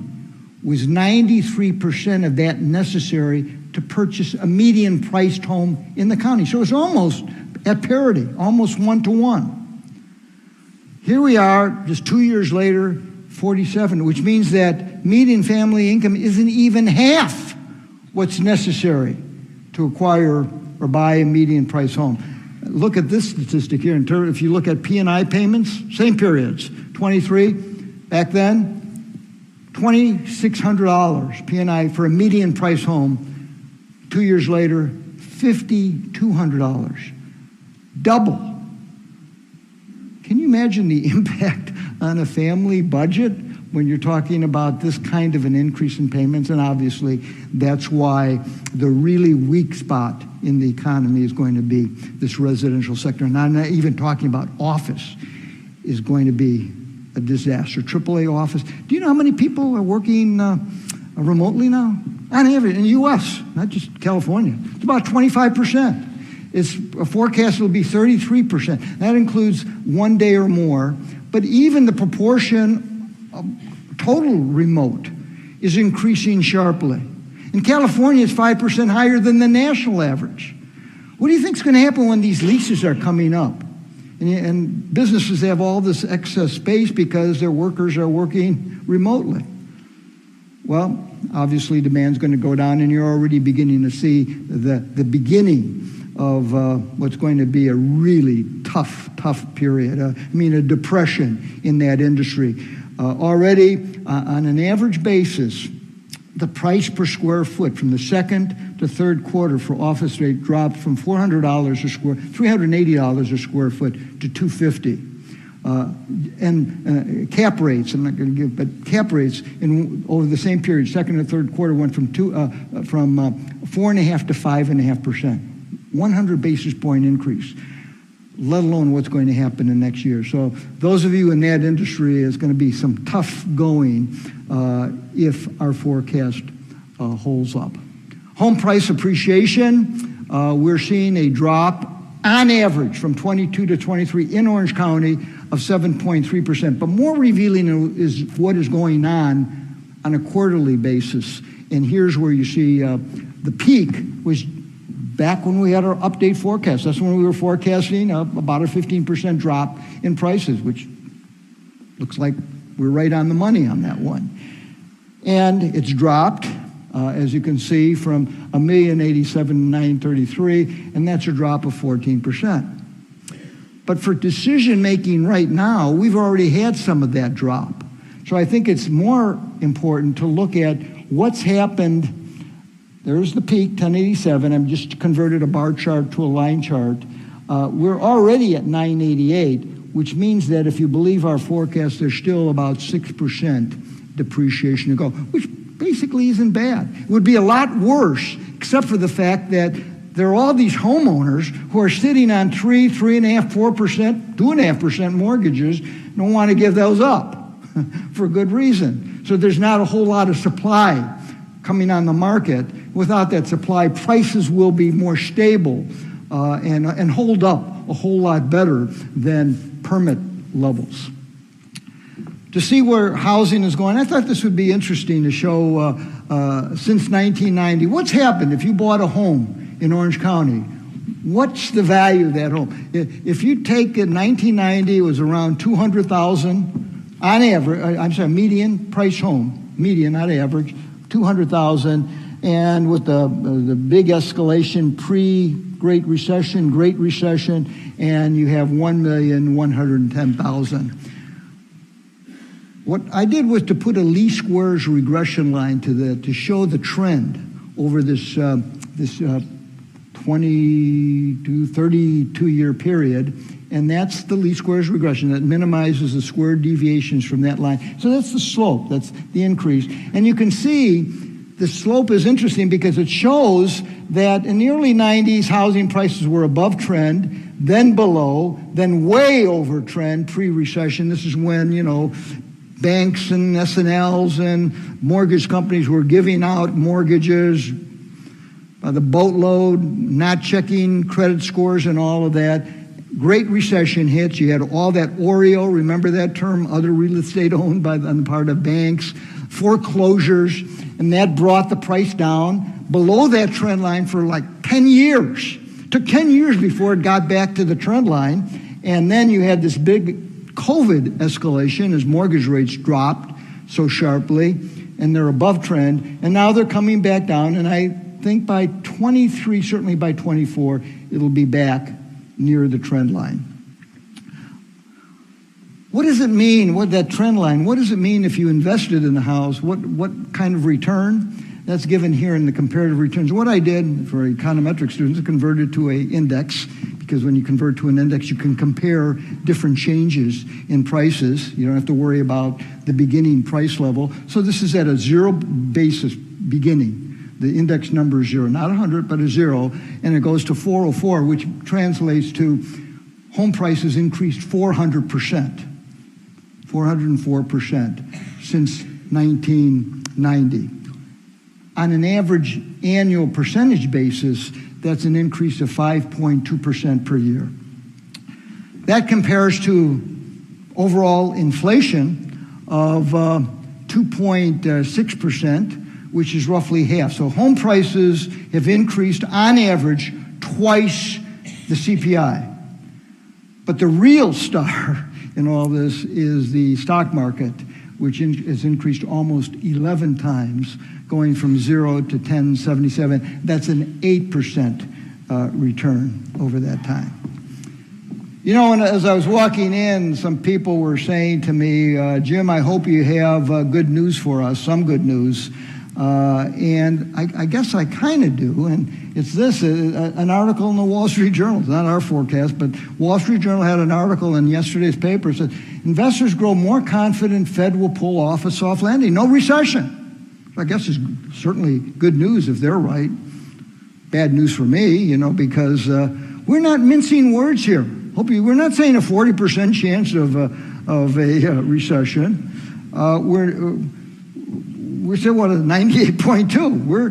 was 93% of that necessary to purchase a median priced home in the county. So it's almost at parity, almost 1-to-1. Here we are, just 2 years later, 47, which means that median family income isn't even half what's necessary to acquire or buy a median price home. Look at this statistic here. If you look at P&I payments, same periods, 23, back then, $2,600 P&I for a median price home. 2 years later, $5,200. Double. Can you imagine the impact on a family budget when you're talking about this kind of an increase in payments? And obviously, that's why the really weak spot in the economy is going to be this residential sector. And I'm not even talking about office is going to be a disaster. AAA office. Do you know how many people are working remotely now? On average, in the U.S., not just California. It's about 25%. It's a forecast will be 33%. That includes 1 day or more. But even the proportion of total remote is increasing sharply. In California, it's 5% higher than the national average. What do you think is going to happen when these leases are coming up? And businesses have all this excess space because their workers are working remotely. Well, obviously demand's going to go down, and you're already beginning to see the beginning of what's going to be a really tough period. A depression in that industry. Already, on an average basis, the price per square foot from the second to third quarter for office rate dropped from $380 a square foot to $250. Cap rates, I'm not going to give, but cap rates over the same period, second and third quarter, went from 4.5% to 5.5%. 100 basis point increase, let alone what's going to happen in next year. So those of you in that industry, is going to be some tough going if our forecast holds up. Home price appreciation, we're seeing a drop on average from 22 to 23 in Orange County of 7.3%. But more revealing is what is going on a quarterly basis. And here's where you see the peak was back when we had our update forecast. That's when we were forecasting about a 15% drop in prices, which looks like we're right on the money on that one. And it's dropped, as you can see, from $1,087,933, and that's a drop of 14%. But for decision making right now, we've already had some of that drop. So I think it's more important to look at what's happened There's the peak, 1087. I'm just converted a bar chart to a line chart. We're already at 988, which means that if you believe our forecast, there's still about 6% depreciation to go, which basically isn't bad. It would be a lot worse, except for the fact that there are all these homeowners who are sitting on 3.5%, 4%, 2.5% mortgages, don't want to give those up for good reason. So there's not a whole lot of supply coming on the market. Without that supply, prices will be more stable and hold up a whole lot better than permit levels. To see where housing is going, I thought this would be interesting to show since 1990. What's happened if you bought a home in Orange County? What's the value of that home? If you take it, 1990, it was around $200,000 on average. Median price home, median, not average, $200,000. And with the big escalation pre-Great Recession, Great Recession, and you have 1,110,000. What I did was to put a least squares regression line to show the trend over this 20 to 32 year period, and that's the least squares regression that minimizes the squared deviations from that line. So that's the slope, that's the increase. And you can see the slope is interesting because it shows that in the early 90s, housing prices were above trend, then below, then way over trend pre-recession. This is when, banks and S&Ls and mortgage companies were giving out mortgages by the boatload, not checking credit scores and all of that. Great Recession hits. You had all that OREO, remember that term, other real estate owned on the part of banks, foreclosures, and that brought the price down below that trend line for like 10 years. It took 10 years before it got back to the trend line, and then you had this big COVID escalation as mortgage rates dropped so sharply, and they're above trend, and now they're coming back down, and I think by 23, certainly by 24, it'll be back near the trend line. What does it mean, what does it mean if you invested in the house? What kind of return? That's given here in the comparative returns. What I did for econometric students, I converted to an index, because when you convert to an index, you can compare different changes in prices. You don't have to worry about the beginning price level. So this is at a zero basis beginning. The index number is 0, not 100, but a 0, and it goes to 404, which translates to home prices increased 400%, 404% since 1990. On an average annual percentage basis, that's an increase of 5.2% per year. That compares to overall inflation of 2.6%, which is roughly half. So home prices have increased on average twice the CPI. But the real star in all this is the stock market, which has increased almost 11 times, going from 0 to 1077. That's an 8% return over that time. And as I was walking in, some people were saying to me, Jim, I hope you have good news for us, some good news. And I guess I kind of do, and it's this, an article in the Wall Street Journal. It's not our forecast, but Wall Street Journal had an article in yesterday's paper that said, investors grow more confident Fed will pull off a soft landing. No recession. I guess it's certainly good news if they're right. Bad news for me, because we're not mincing words here. We're not saying a 40% chance of a recession. We're still at 98.2. We're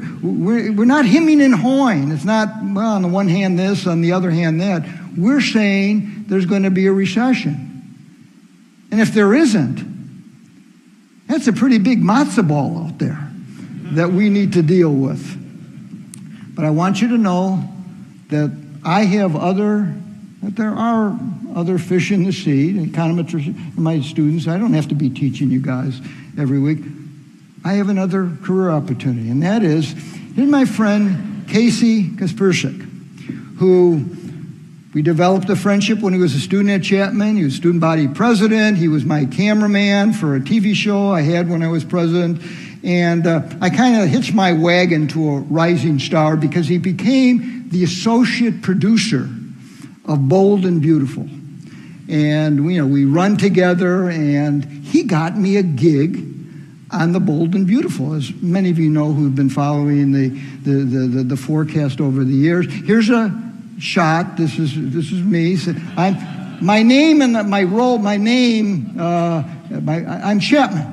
not hemming and hawing. It's not, well, on the one hand this, on the other hand that. We're saying there's going to be a recession. And if there isn't, that's a pretty big matzo ball out there that we need to deal with. But I want you to know that there are other fish in the sea. Econometrists, my students, I don't have to be teaching you guys every week. I have another career opportunity, and that is, here's my friend Casey Kaspersik, who we developed a friendship when he was a student at Chapman. He was student body president. He was my cameraman for a TV show I had when I was president. And I kind of hitched my wagon to a rising star because he became the associate producer of Bold and Beautiful. And we run together, and he got me a gig on the Bold and Beautiful, as many of you know who've been following the forecast over the years. Here's a shot. This is me. My name and my role. I'm Chapman.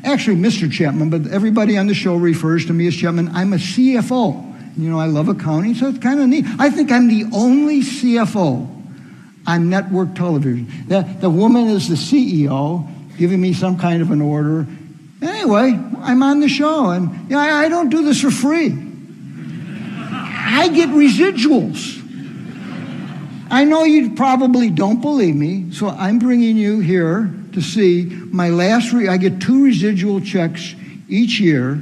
Actually, Mr. Chapman, but everybody on the show refers to me as Chapman. I'm a CFO. I love accounting, so it's kind of neat. I think I'm the only CFO on network television. The woman is the CEO, giving me some kind of an order. Anyway, I'm on the show, and I don't do this for free. I get residuals. I know you probably don't believe me, so I'm bringing you here to see my last. I get 2 residual checks each year,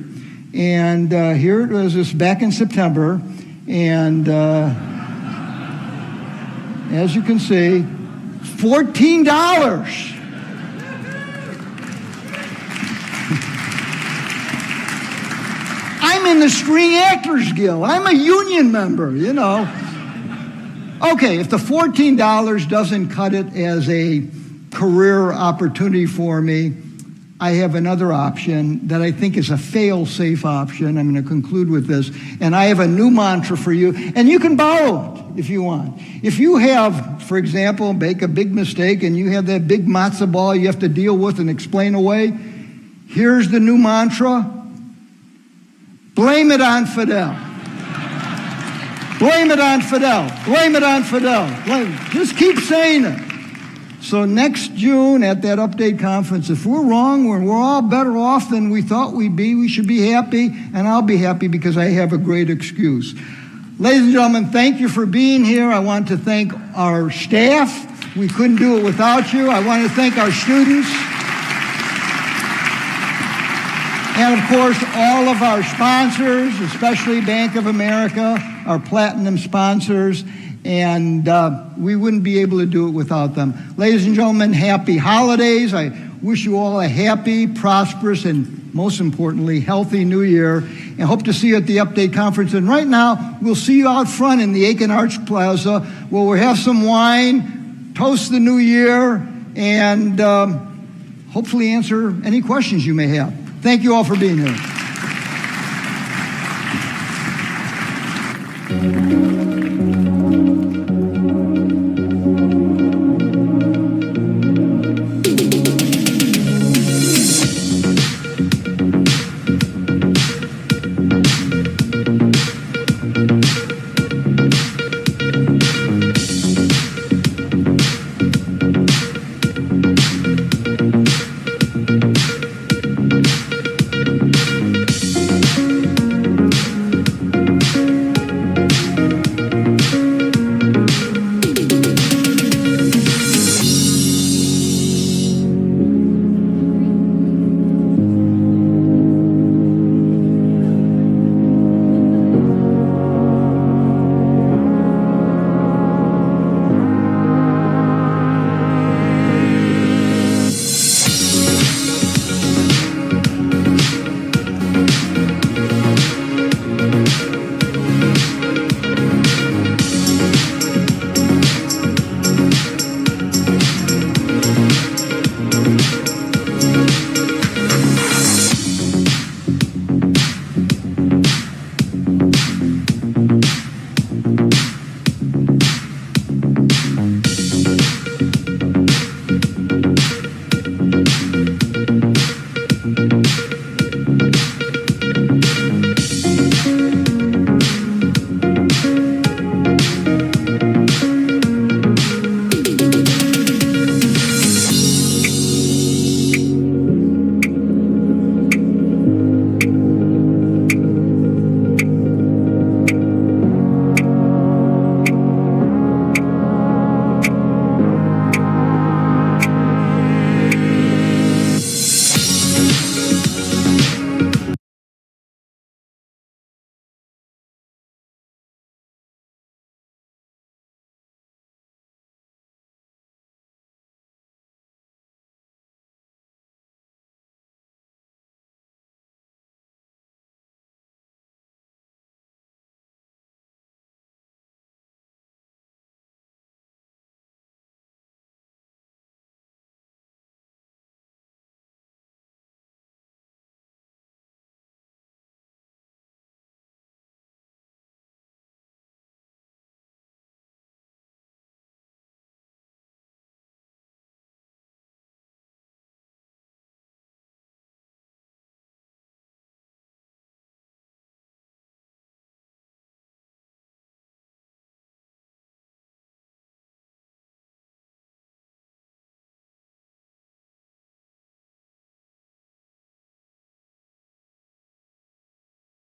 and here it was this back in September, and as you can see, $14. I'm in the Screen Actors Guild. I'm a union member, Okay, if the $14 doesn't cut it as a career opportunity for me, I have another option that I think is a fail-safe option. I'm going to conclude with this. And I have a new mantra for you, and you can borrow it if you want. If you have, for example, make a big mistake and you have that big matzo ball you have to deal with and explain away, here's the new mantra. Blame it on Fidel. Blame it on Fidel. Blame it on Fidel. Just keep saying it. So next June at that update conference, if we're wrong, we're all better off than we thought we'd be, we should be happy, and I'll be happy because I have a great excuse. Ladies and gentlemen, thank you for being here. I want to thank our staff. We couldn't do it without you. I want to thank our students. And, of course, all of our sponsors, especially Bank of America, our platinum sponsors, and we wouldn't be able to do it without them. Ladies and gentlemen, happy holidays. I wish you all a happy, prosperous, and most importantly, healthy new year, and hope to see you at the Update Conference. And right now, we'll see you out front in the Aiken Arts Plaza, where we'll have some wine, toast the new year, and hopefully answer any questions you may have. Thank you all for being here.